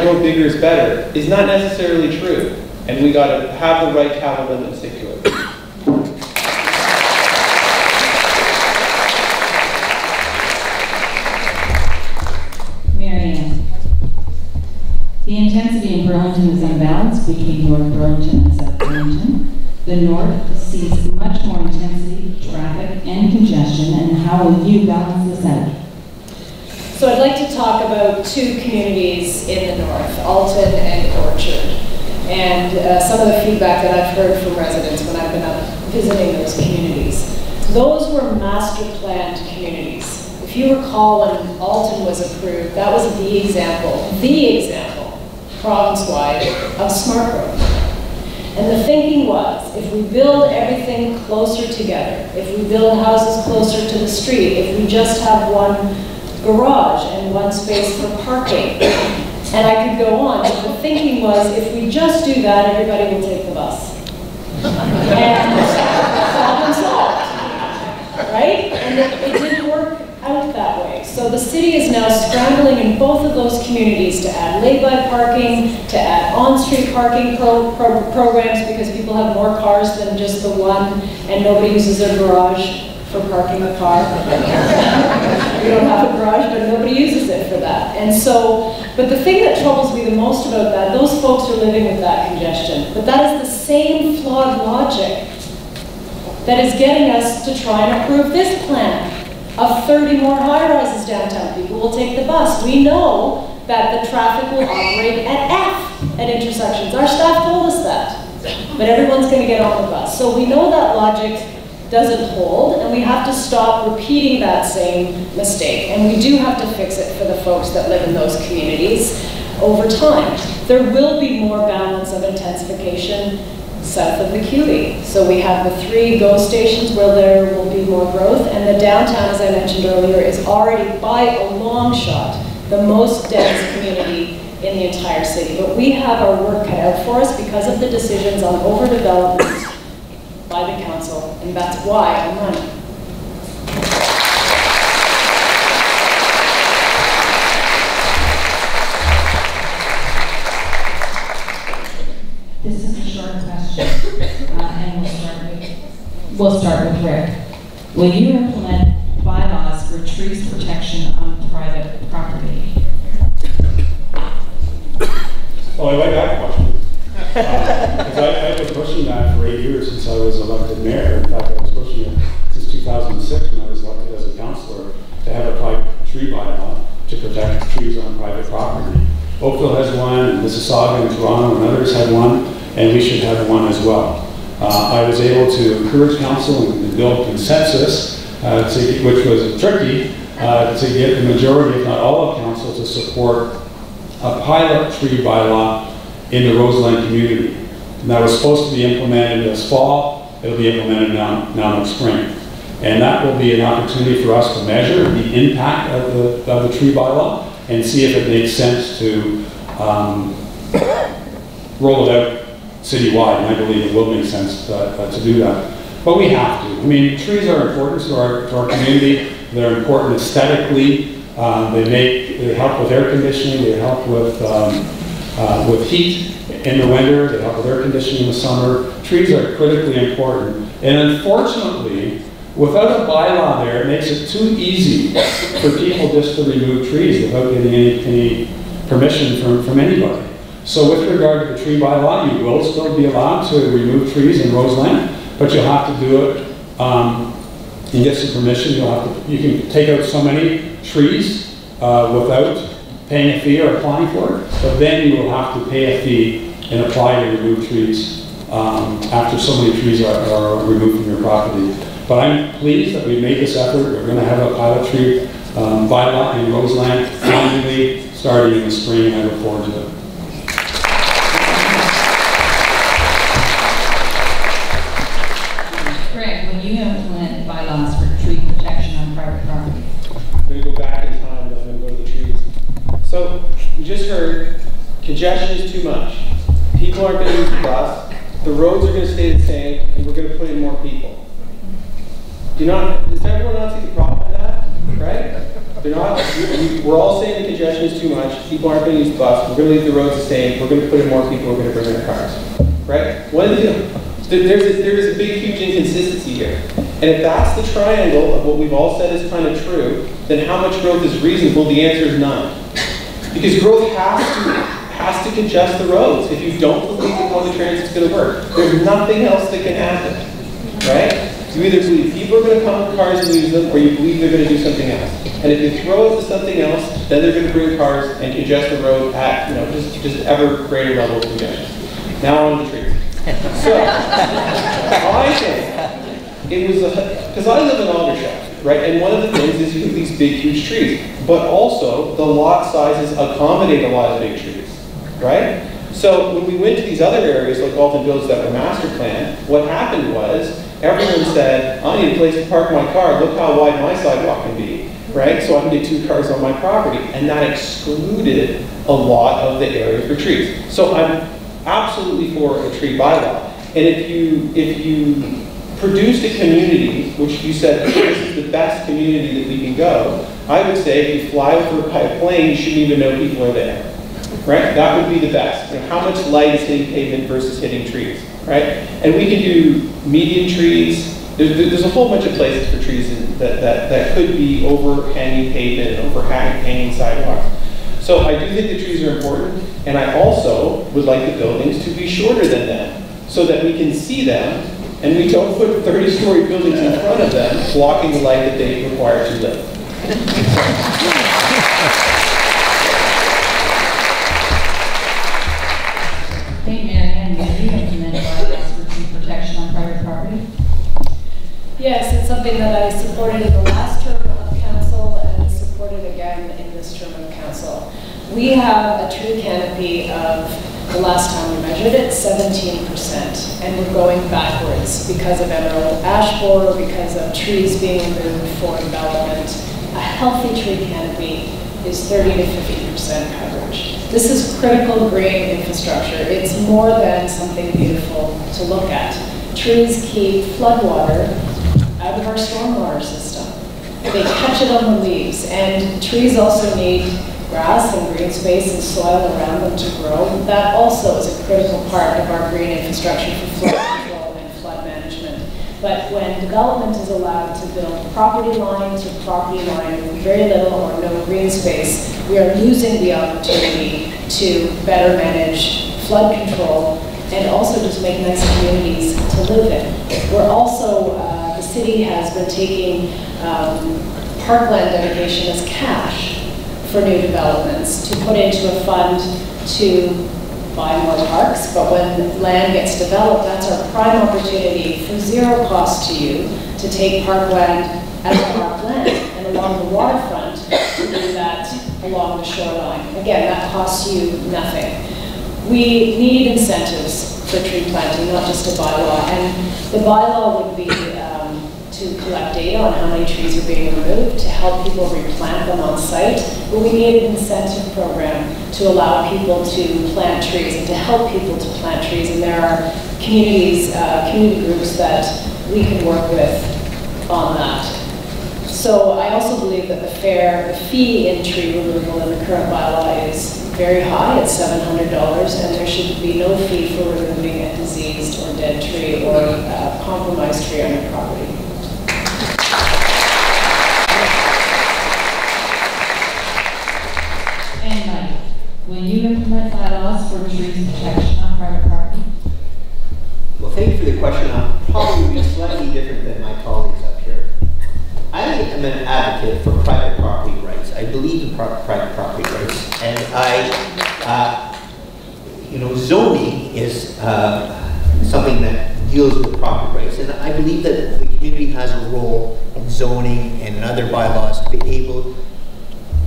grow, bigger is better, is not necessarily true. And we gotta have the right to have a limit and stick to it. The intensity in Burlington is unbalanced between North Burlington and South Burlington. The North sees much more intensity, traffic, and congestion, and how will you balance this out? So I'd like to talk about 2 communities in the North, Alton and Orchard, and some of the feedback that I've heard from residents when I've been up visiting those communities. Those were master planned communities. If you recall, when Alton was approved, that was the example, province-wide, of smart growth. And the thinking was, if we build everything closer together, if we build houses closer to the street, if we just have one garage and one space for parking, and I could go on, but the thinking was, if we just do that, everybody will take the bus. And problem solved, right? And it didn't work out that way. So the city is now scrambling in both of those communities to add lay-by parking, to add on-street parking programs, because people have more cars than just the one, and nobody uses their garage for parking a car. We don't have a garage, but nobody uses it for that. And so, but the thing that troubles me the most about that, those folks are living with that congestion. But that is the same flawed logic that is getting us to try and approve this plan of 30 more high-rises downtown. People will take the bus. We know that the traffic will operate at F at intersections. Our staff told us that. But everyone's going to get on the bus. So we know that logic doesn't hold, and we have to stop repeating that same mistake. And we do have to fix it for the folks that live in those communities over time. There will be more balance of intensification south of the QE. So we have the 3 GO stations where there will be more growth, and the downtown, as I mentioned earlier, is already by a long shot the most dense community in the entire city. But we have our work cut out for us because of the decisions on overdevelopment by the council, and that's why I'm running. This is a short question, and we'll start with Rick. Will you implement bylaws for trees protection on private property? Well, I like that question. Because I've been pushing that for 8 years since I was elected mayor. In fact, I was pushing it since 2006 when I was elected as a councillor to have a private tree bylaw to protect trees on private property. Oakville has one, and Mississauga and Toronto and others had one, and we should have one as well. I was able to encourage council and build consensus, which was tricky, to get the majority, if not all of council, to support a pilot tree bylaw in the Roseland community. And that was supposed to be implemented this fall. It'll be implemented now next spring. And that will be an opportunity for us to measure the impact of the tree bylaw and see if it makes sense to roll it out citywide. And I believe it will make sense to do that. But we have to. I mean, trees are important to our community. They're important aesthetically. They help with air conditioning. They help with heat in the winter. They help with air conditioning in the summer. Trees are critically important. And unfortunately, without a bylaw there, it makes it too easy for people just to remove trees without getting any permission from anybody. So with regard to the tree bylaw, you will still be allowed to remove trees in Roseland, but you'll have to do it and get some permission. You can take out so many trees without paying a fee or applying for it, but then you will have to pay a fee and apply to remove trees after so many trees are removed from your property. But I'm pleased that we made this effort. We're going to have a pilot tree bylaw in Roseland finally starting in the spring, and I look forward to it. Greg, will you implement bylaws for tree protection on private property? I'm going to go back in time, and I'm going to go to the trees. So, we just heard, congestion is too much. People aren't going to use the bus. The roads are going to stay the same, and we're going to put in more people. Does everyone not see the problem with that? Right? We're all saying the congestion is too much. People aren't going to use the bus. We're going to leave the roads the same. We're going to put in more people. We're going to bring their cars. Right? What is it? There's a big, huge inconsistency here. And if that's the triangle of what we've all said is kind of true, then how much growth is reasonable? The answer is none. Because growth has to congest the roads. If you don't believe that public transit is going to work, there's nothing else that can happen. Right? You either believe people are going to come with cars and use them, or you believe they're going to do something else. And if you throw it to something else, then they're going to bring cars and congest the road at just ever greater level of congestion. Now on to the trees. So I think it was because I live in Aldershot, right? And one of the things is you have these big, huge trees, but also the lot sizes accommodate a lot of big trees, right? So when we went to these other areas like Alton Village that were master planned, what happened was everyone said, I need a place to park my car. Look how wide my sidewalk can be, right? So I can get 2 cars on my property. And that excluded a lot of the area for trees. So I'm absolutely for a tree bylaw. And if you produced a community, which you said, this is the best community that we can go, I would say if you fly over by plane, you shouldn't even know people are there, right? That would be the best. You know, how much light is hitting pavement versus hitting trees, right? And we can do median trees. There's a whole bunch of places for trees that could be overhanging pavement and overhanging sidewalks. So I do think the trees are important, and I also would like the buildings to be shorter than them, so that we can see them, and we don't put 30-story buildings in front of them, blocking the light that they require to live. Hey, Marianne, will you implement bylaws for tree protection on private property? Yes, it's something that I supported in the last term of council and supported again in this term of council. We have a tree canopy of, the last time we measured it, 17%, and we're going backwards because of emerald ash borer, because of trees being removed for development. A healthy tree canopy is 30 to 50% coverage. This is critical green infrastructure. It's more than something beautiful to look at. Trees keep floodwater out of our stormwater system. They catch it on the leaves, and trees also need grass and green space and soil around them to grow. That also is a critical part of our green infrastructure for flood control and flood management. But when development is allowed to build property line to property line with very little or no green space, we are losing the opportunity to better manage flood control and also just make nice communities to live in. We're also, the city has been taking parkland dedication as cash for new developments to put into a fund to buy more parks, but when land gets developed, that's our prime opportunity for zero cost to you to take parkland as parkland and along the waterfront to do that along the shoreline. Again, that costs you nothing. We need incentives for tree planting, not just a bylaw, and the bylaw would be to collect data on how many trees are being removed, to help people replant them on site, but we need an incentive program to allow people to plant trees and to help people to plant trees, and there are communities, community groups that we can work with on that. So I also believe that the fee in tree removal in the current bylaw is very high at $700, and there should be no fee for removing a diseased or dead tree or a compromised tree on your property. Will you implement bylaws for tree protection on private property? Well, thank you for the question. I'll probably be slightly different than my colleagues up here. I am an advocate for private property rights. I believe in private property rights, and zoning is something that deals with property rights, and I believe that the community has a role in zoning and in other bylaws to be able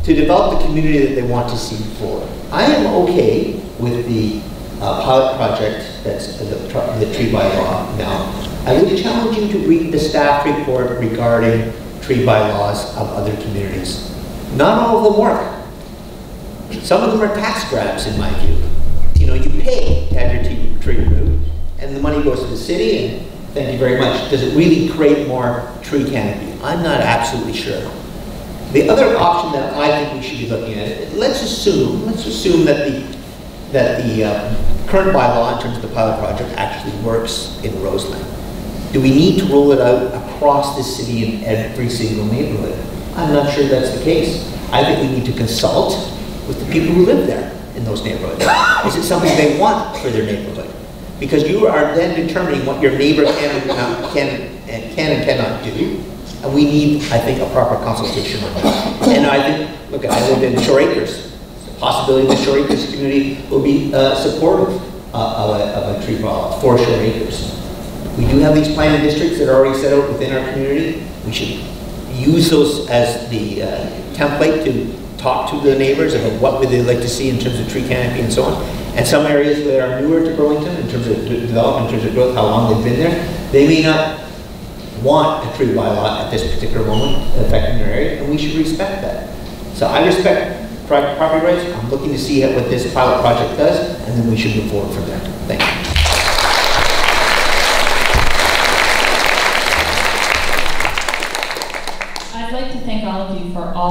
to develop the community that they want to see forward. I am okay with the pilot project that's the tree bylaw now. I would challenge you to read the staff report regarding tree bylaws of other communities. Not all of them work. Some of them are tax grabs in my view. You know, you pay to have your tree removed, and the money goes to the city, and thank you very much. Does it really create more tree canopy? I'm not absolutely sure. The other option that I think we should be looking at, let's assume that the current bylaw in terms of the pilot project actually works in Roseland. Do we need to roll it out across the city in every single neighborhood? I'm not sure that's the case. I think we need to consult with the people who live there in those neighborhoods. Is it something they want for their neighborhood? Because you are then determining what your neighbor can and cannot do. And we need, I think, a proper consultation on that. And I think, look, I live in Shore Acres. The possibility the Shore Acres community will be supportive of a tree bylaw for Shore Acres. We do have these planning districts that are already set out within our community. We should use those as the template to talk to the neighbors about what would they like to see in terms of tree canopy and so on. And some areas that are newer to Burlington in terms of development, in terms of growth, how long they've been there, they may not want a tree bylaw at this particular moment affecting their area, and we should respect that. So I respect private property rights. I'm looking to see what this pilot project does, and then we should move forward from there. Thank you.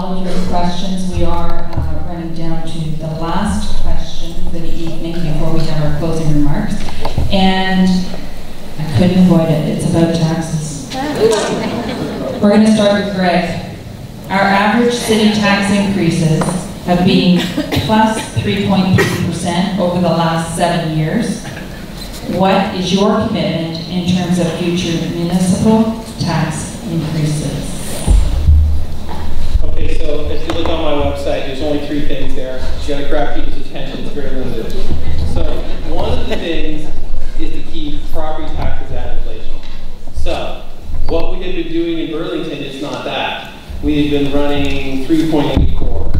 all of your questions. We are running down to the last question for the evening before we have our closing remarks. And I couldn't avoid it. It's about taxes. We're going to start with Greg. Our average city tax increases have been plus 3.3% over the last 7 years. What is your commitment in terms of future municipal tax increases? Okay, so if you look on my website, there's only 3 things there. You gotta grab people's attention, it's very limited. So one of the things is to keep property taxes at inflation. So what we have been doing in Burlington is not that. We have been running 3.84,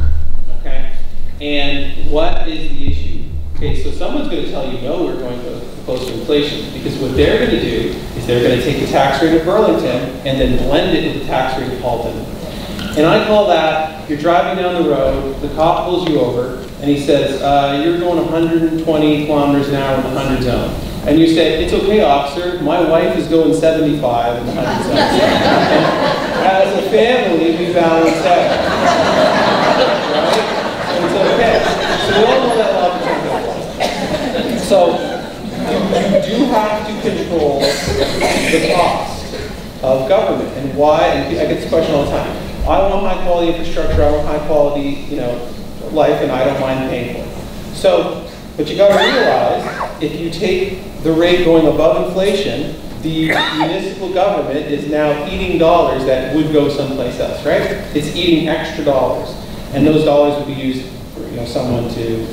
okay? And what is the issue? Okay, so someone's gonna tell you, no, we're going to close to inflation, because what they're gonna do is they're gonna take the tax rate of Burlington and then blend it with the tax rate of Halton. And I call that, you're driving down the road, the cop pulls you over, and he says, you're going 120 kilometers an hour in the 100 zone. And you say, it's okay, officer, my wife is going 75 in the 100 zone. As a family, we balance out. Right? And it's okay. So we all know that law becomes. So you do have to control the cost of government. And why? And I get this question all the time. I want high quality infrastructure, I want high quality, life, and I don't mind paying for it. So, but you got to realize, if you take the rate going above inflation, the municipal government is now eating dollars that would go someplace else, right? It's eating extra dollars, and those dollars would be used for someone to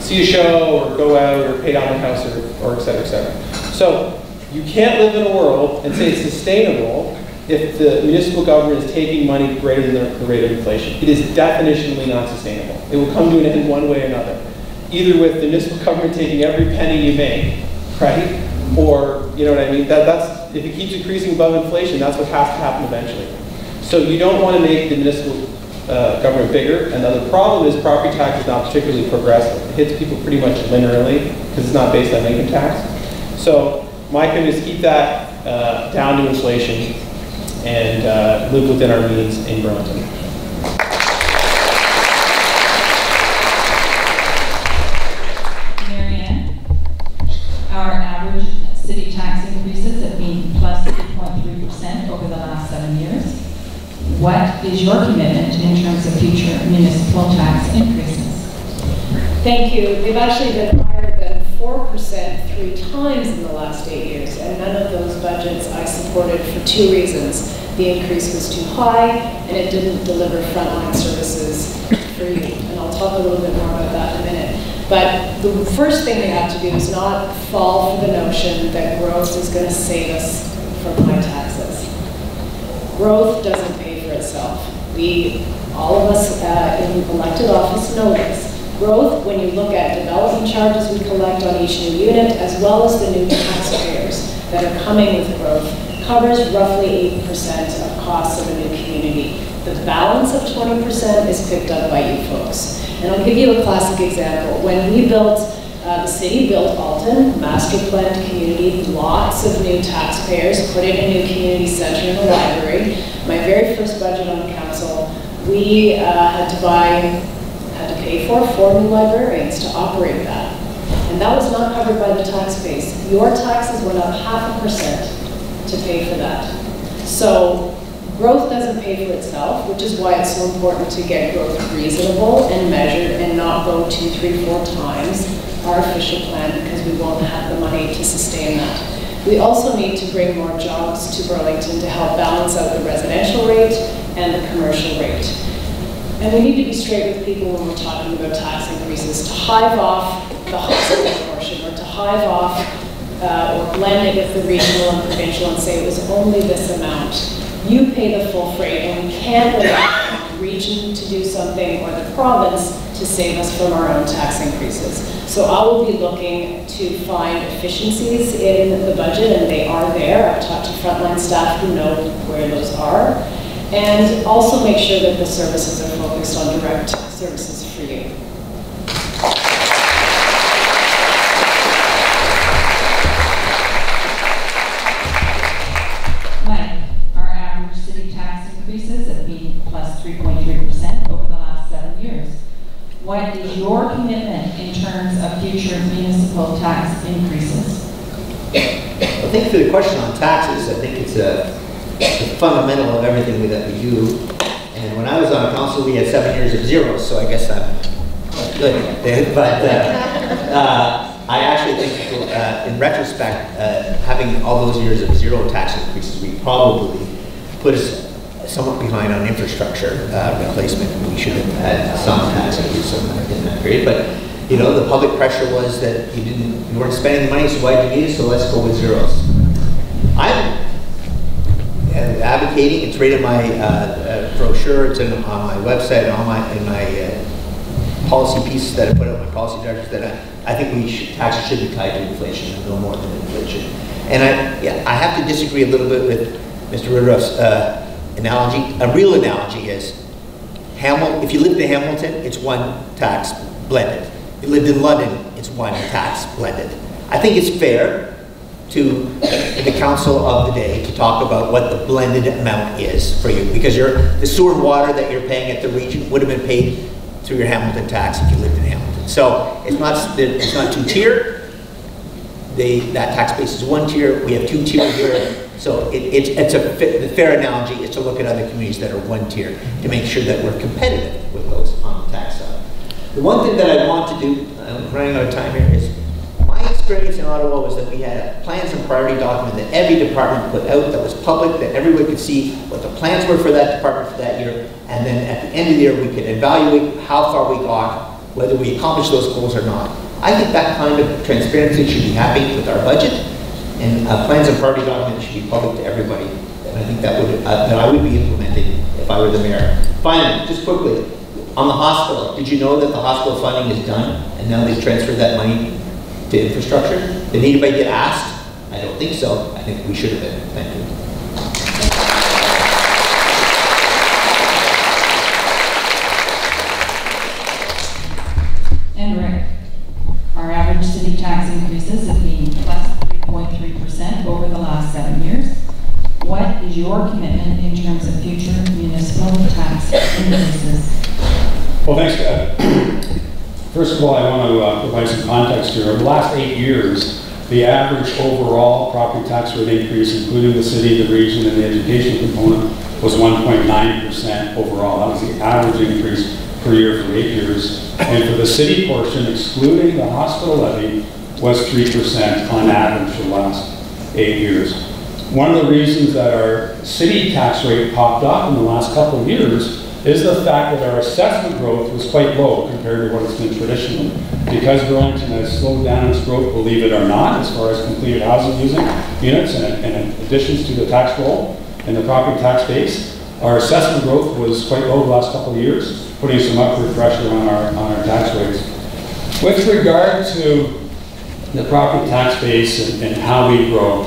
see a show or go out or pay down their house or et cetera, et cetera. So you can't live in a world and say it's sustainable if the municipal government is taking money greater than the rate of inflation. It is definitionally not sustainable. It will come to an end one way or another. Either with the municipal government taking every penny you make, right? Or, you know what I mean? That's if it keeps increasing above inflation, that's what has to happen eventually. So you don't want to make the municipal government bigger. And the problem is property tax is not particularly progressive. It hits people pretty much linearly because it's not based on income tax. So my commitment is keep that down to inflation and live within our means in Burlington. Marianne, our average city tax increases have been plus 3.3% over the last 7 years. What is your commitment in terms of future municipal tax increases? Thank you. They've actually been higher than 4% 3 times in the last 8 years, and none of those budgets I supported for 2 reasons. The increase was too high, and it didn't deliver frontline services for you. And I'll talk a little bit more about that in a minute. But the first thing we have to do is not fall for the notion that growth is going to save us from high taxes. Growth doesn't pay for itself. All of us in elected office know this. Growth, when you look at development charges we collect on each new unit, as well as the new taxpayers that are coming with growth, covers roughly 8% of costs of a new community. The balance of 20% is picked up by you folks. And I'll give you a classic example. When we built, the city built Alton, master planned community, lots of new taxpayers, put in a new community center in the library. My very first budget on the council, we had to pay for 4 new librarians to operate that. And that was not covered by the tax base. Your taxes went up 0.5% to pay for that. So growth doesn't pay for itself, which is why it's so important to get growth reasonable and measured and not go 2, 3, 4 times our official plan, because we won't have the money to sustain that. We also need to bring more jobs to Burlington to help balance out the residential rate and the commercial rate. And we need to be straight with people when we're talking about tax increases, to hive off the hospital portion, or to hive off or blend it with the regional and provincial and say it was only this amount. You pay the full freight, and we can't rely on the region to do something or the province to save us from our own tax increases. So I will be looking to find efficiencies in the budget, and they are there. I've talked to frontline staff who know where those are. And also make sure that the services are focused on direct services for you. Mike, our average city tax increases have been plus 3.3% What is your commitment in terms of future municipal tax increases? Well, thank you for the question on taxes. I think it's the fundamental of everything that we do. And when I was on council, we had 7 years of zeros, so I guess I'm good. But I actually think, in retrospect, having all those years of zero tax increases, we probably put us somewhat behind on infrastructure replacement. We should have had some tax increase in that period. But you know, the public pressure was that you weren't spending the money, so why did you need it? So let's go with zeros. I'm advocating. It's right in my brochure. It's on my website and in my policy pieces that I put out, my policy directors, that I think taxes should be tied to inflation and no more than inflation. And I have to disagree a little bit with Mr. Ridruff's analogy. A real analogy is if you lived in Hamilton, it's one tax blended. If you lived in London, it's one tax blended. I think it's fair to the council of the day to talk about what the blended amount is for you, because the sewer and water that you're paying at the region would have been paid through your Hamilton tax if you lived in Hamilton. So it's not two-tier. That tax base is one tier. We have two-tier here. So the fair analogy is to look at other communities that are one tier to make sure that we're competitive with those on the tax side. The one thing that I want to do, I'm running out of time here, is my experience in Ottawa was that we had a plans and priority document that every department put out that was public, that everyone could see what the plans were for that department for that year, and then at the end of the year we could evaluate how far we got, whether we accomplished those goals or not. I think that kind of transparency should be happening with our budget, and plans and priority document should be public to everybody. And I think that I would be implementing if I were the mayor. Finally, just quickly, on the hospital, did you know that the hospital funding is done and now they've transferred that money to infrastructure? Did anybody get asked? I don't think so. I think we should have been. Thank you. And Rick, our average city tax increases have been plus 3.3% over the last 7 years. What is your commitment in terms of future municipal tax increases? Well, thanks, Deb. First of all, I want to provide some context here. Over the last 8 years, the average overall property tax rate increase, including the city, the region, and the education component, was 1.9% overall. That was the average increase per year for 8 years. And for the city portion, excluding the hospital levy, was 3% on average for the last 8 years. One of the reasons that our city tax rate popped up in the last couple of years is the fact that our assessment growth was quite low compared to what it's been traditionally. Because Burlington has slowed down its growth, believe it or not, as far as completed housing units and additions to the tax roll and the property tax base, our assessment growth was quite low the last couple of years, putting some upward pressure on our tax rates. With regard to the property tax base and how we grow,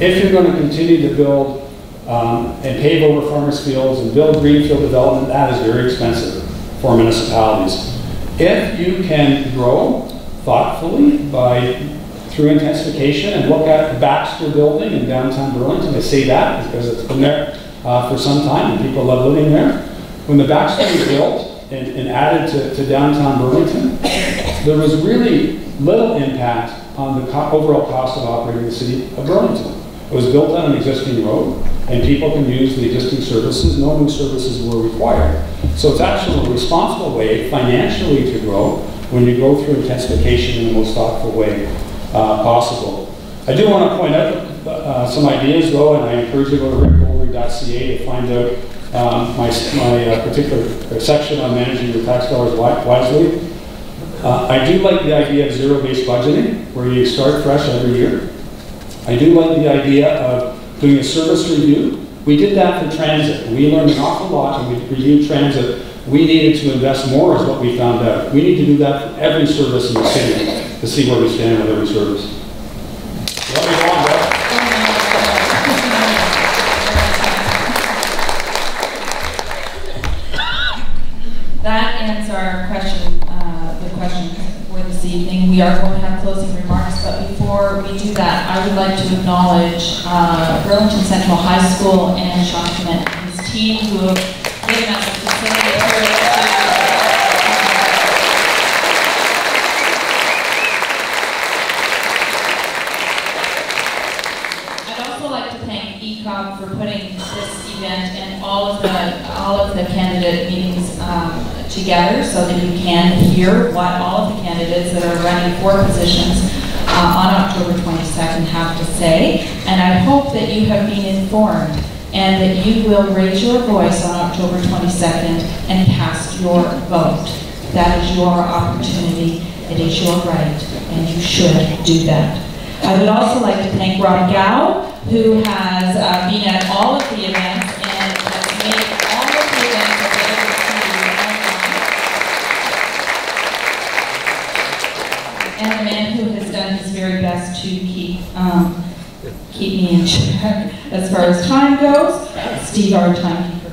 if you're going to continue to build and pave over farmers' fields and build greenfield development, that is very expensive for municipalities. If you can grow thoughtfully through intensification and look at the Baxter building in downtown Burlington, I say that because it's been there for some time and people love living there. When the Baxter was built and added to downtown Burlington, there was really little impact on the overall cost of operating the city of Burlington. It was built on an existing road, and people can use the existing services. No new services were required. So it's actually a responsible way financially to grow when you go through intensification in the most thoughtful way possible. I do want to point out some ideas, though, and I encourage you to go to rickgoldry.ca to find out my particular section on managing your tax dollars wisely. I do like the idea of zero-based budgeting, where you start fresh every year. I do like the idea of doing a service review. We did that for transit. We learned an awful lot when we reviewed transit. We needed to invest more is what we found out. We need to do that for every service in the city to see where we stand with every service. That ends our the questions for this evening. We are going to have closing remarks, but before we do that, I would like to acknowledge Burlington Central High School and Sean Clement and his team who have given us the facility together so that you can hear what all of the candidates that are running for positions on October 22nd have to say. And I hope that you have been informed and that you will raise your voice on October 22nd and cast your vote. That is your opportunity, it is your right, and you should do that. I would also like to thank Robert Gow, who has been at all of the events and has made all of the events available to you online. And a man who has done his very best to keep me in check as far as time goes. Steve, our timekeeper.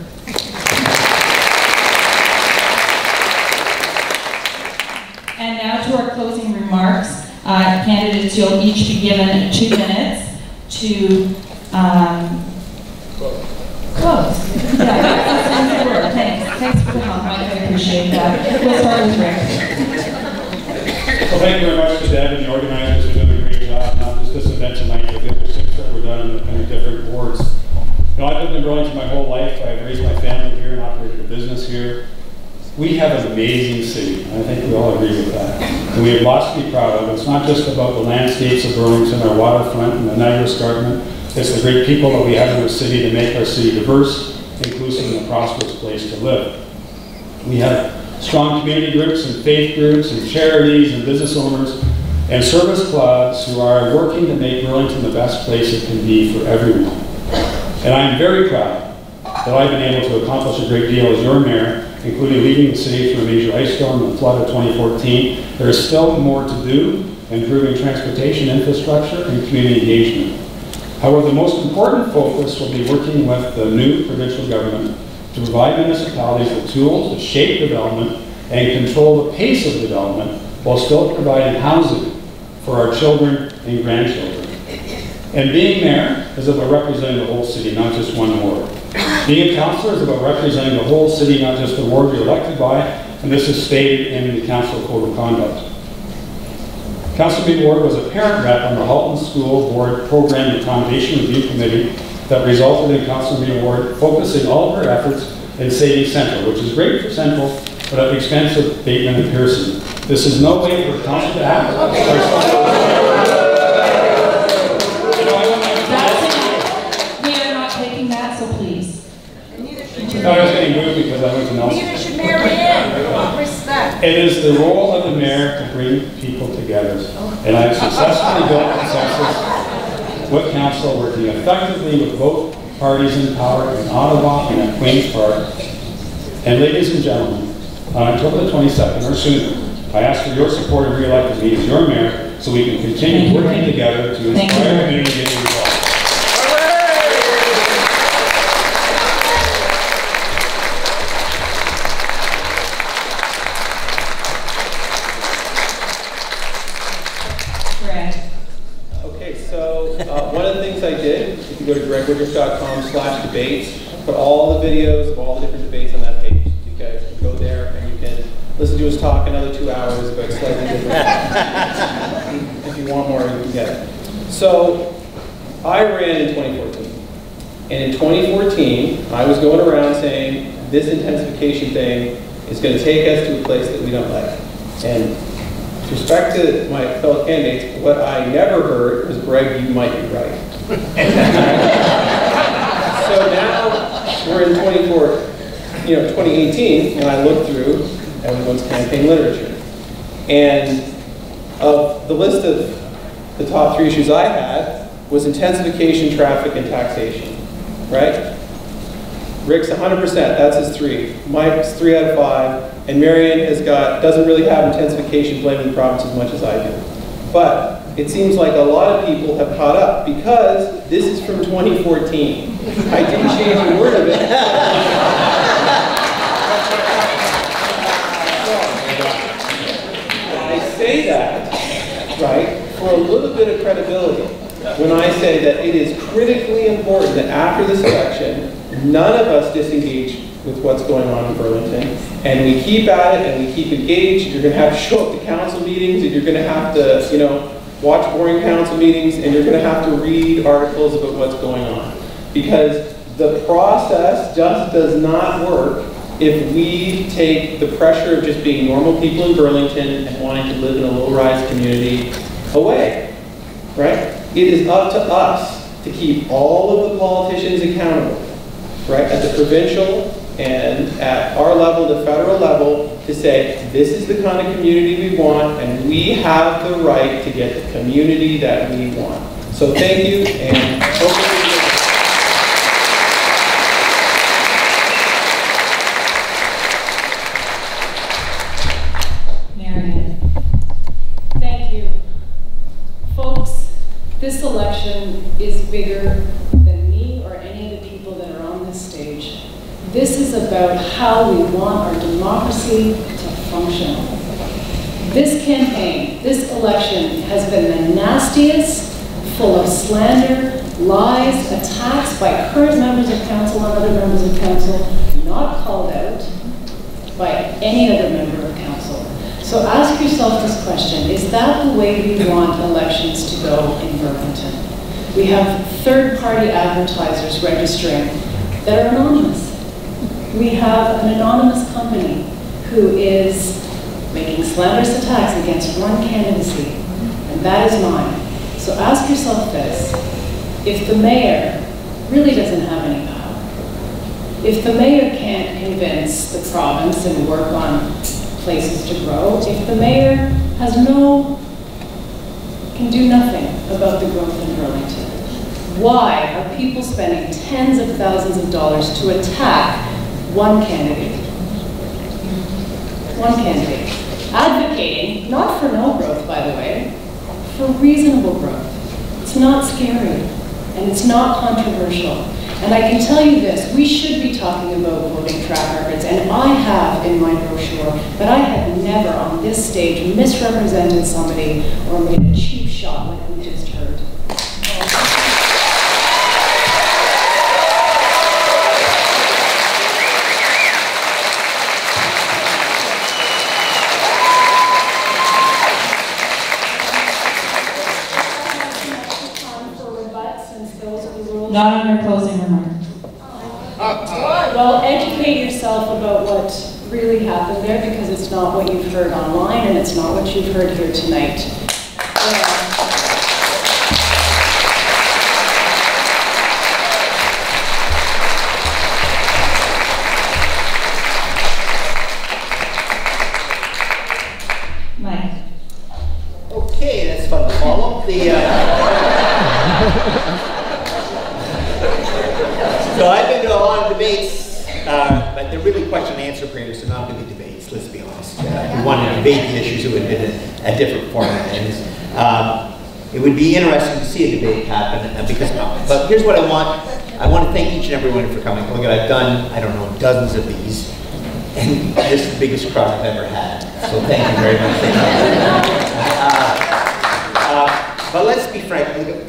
And now to our closing remarks. Candidates, you'll each be given 2 minutes to close. Yeah, that's the word. Thanks for the help, Mike. I appreciate that. We'll start with Rick. Well, thank you very much to Deb and the organizers who are doing a great job, not just this event tonight, but the other 6 that were done in the different wards. You know, I've lived in Burlington my whole life. I've raised my family here and operated a business here. We have an amazing city, and I think we all agree with that. And we have lots to be proud of. It's not just about the landscapes of Burlington, our waterfront, and the Niagara Escarpment. It's the great people that we have in our city to make our city diverse, inclusive, and a prosperous place to live. We have strong community groups and faith groups and charities and business owners and service clubs who are working to make Burlington the best place it can be for everyone. And I'm very proud that I've been able to accomplish a great deal as your mayor, including leading the city through a major ice storm and the flood of 2014. There is still more to do, improving transportation infrastructure and community engagement. However, the most important focus will be working with the new provincial government to provide municipalities with tools to shape development and control the pace of development while still providing housing for our children and grandchildren. And being mayor is about representing the whole city, not just one ward. Being a councillor is about representing the whole city, not just the ward you're elected by, and this is stated in the council code of conduct. Councillor B. Ward was a parent rep on the Halton School Board Program and Accommodation Review Committee that resulted in Councillor B. Ward focusing all of her efforts in saving Central, which is great for Central, but at the expense of Bateman and Pearson. This is no way for council to act. We are not taking that, so please. No, I was getting moved because I went to Nelson. Neither should Marianne. Respect. It is the role of the mayor to bring people together. And I've successfully built consensus with council, working effectively with both parties in power in Ottawa and at Queen's Park. And ladies and gentlemen, on October the 22nd or sooner, I ask for your support in re-electing me as your mayor so we can continue working together to inspire the community to get involved. Okay, so one of the things I did, if you go to gregwoodruff.com/debates, put all the videos of all the different debates on that page. You guys can go there and you can listen to us talk another 2 hours about slightly different. If you want more, you can get it. So I ran in 2014. And in 2014, I was going around saying this intensification thing is going to take us to a place that we don't like. And with respect to my fellow candidates, what I never heard was, Greg, you might be right. So now we're in 2018, and I look through everyone's campaign literature. And of the list of the top 3 issues I had was intensification, traffic, and taxation, right? Rick's 100%, that's his 3. Mike's 3 out of 5. And Marianne doesn't really have intensification blaming the province as much as I do. But it seems like a lot of people have caught up because this is from 2014. I didn't change a word of it. I say that, right, for a little bit of credibility when I say that it is critically important that after this election, none of us disengage with what's going on in Burlington, and we keep at it and we keep engaged. You're going to have to show up to council meetings, and you're going to have to, watch boring council meetings, and you're going to have to read articles about what's going on. Because the process just does not work if we take the pressure of just being normal people in Burlington and wanting to live in a low-rise community away, right? It is up to us to keep all of the politicians accountable, right? At the provincial and at our level, the federal level, to say, this is the kind of community we want, and we have the right to get the community that we want. So thank you, and hopefully Thank you. Folks, this election is bigger than me or any of the people that are on this stage. This is about how we want our democracy to function. This campaign, this election has been the nastiest, full of slander, lies, attacks by current members of council on other members of council, not called out by any other member of council. So ask yourself this question, is that the way we want elections to go in Burlington? We have third-party advertisers registering that are anonymous. We have an anonymous company who is making slanderous attacks against one candidacy, and that is mine. So ask yourself this, if the mayor really doesn't have any power, if the mayor can't convince the province and work on places to grow, if the mayor can do nothing about the growth in Burlington, why are people spending tens of thousands of dollars to attack one candidate? One candidate. Advocating, not for no growth, by the way, for reasonable growth. It's not scary, and it's not controversial. And I can tell you this, we should be talking about voting track records, and I have in my brochure, but I have never on this stage misrepresented somebody or made a cheap shot like we just heard. Not on your closing remarks. Well, educate yourself about what really happened there, because it's not what you've heard online and it's not what you've heard here tonight. Mike. Okay, that's fun to follow. So I've been to a lot of debates, but they're really question and answer periods, so not really debates, let's be honest. If we wanted to debate the issues, it would have been a different format. And it would be interesting to see a debate happen, but here's what I want. I want to thank each and every one for coming. Look, I've done, I don't know, dozens of these, and this is the biggest crowd I've ever had. So thank you very much. But let's be frank. Look,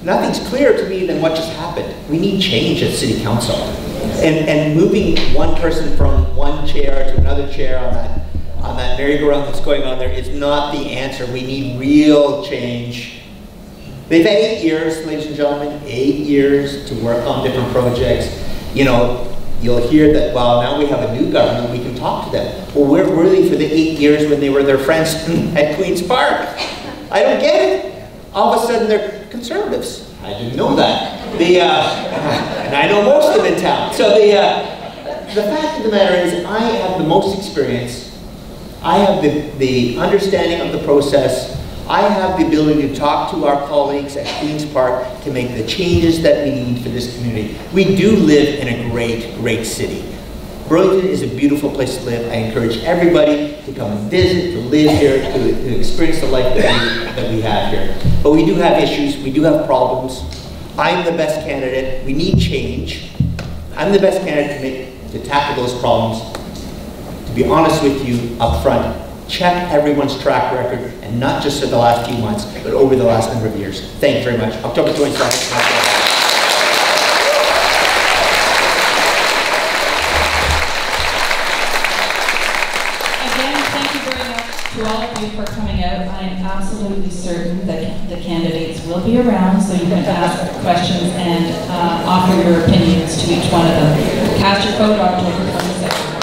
nothing's clearer to me than what just happened. We need change at City Council. And moving one person from one chair to another chair on that merry-go-round that's going on there is not the answer. We need real change. They've had 8 years, ladies and gentlemen, 8 years to work on different projects. You know, you'll hear that, well, now we have a new government, we can talk to them. Well, where were they for the 8 years when they were their friends at Queen's Park? I don't get it. All of a sudden, they're conservatives. I didn't know that. And I know most of them in town. So the fact of the matter is, I have the most experience. I have the understanding of the process. I have the ability to talk to our colleagues at Queen's Park to make the changes that we need for this community. We do live in a great, great city. Burlington is a beautiful place to live. I encourage everybody to come and visit, to live here, to experience the life that we have here. But we do have issues, we do have problems. I'm the best candidate. We need change. I'm the best candidate to tackle those problems. To be honest with you up front, check everyone's track record, and not just for the last few months, but over the last number of years. Thank you very much. October 22nd. To all of you for coming out. I am absolutely certain that the candidates will be around, so you can ask questions and offer your opinions to each one of them. Cast your vote October 22nd. second.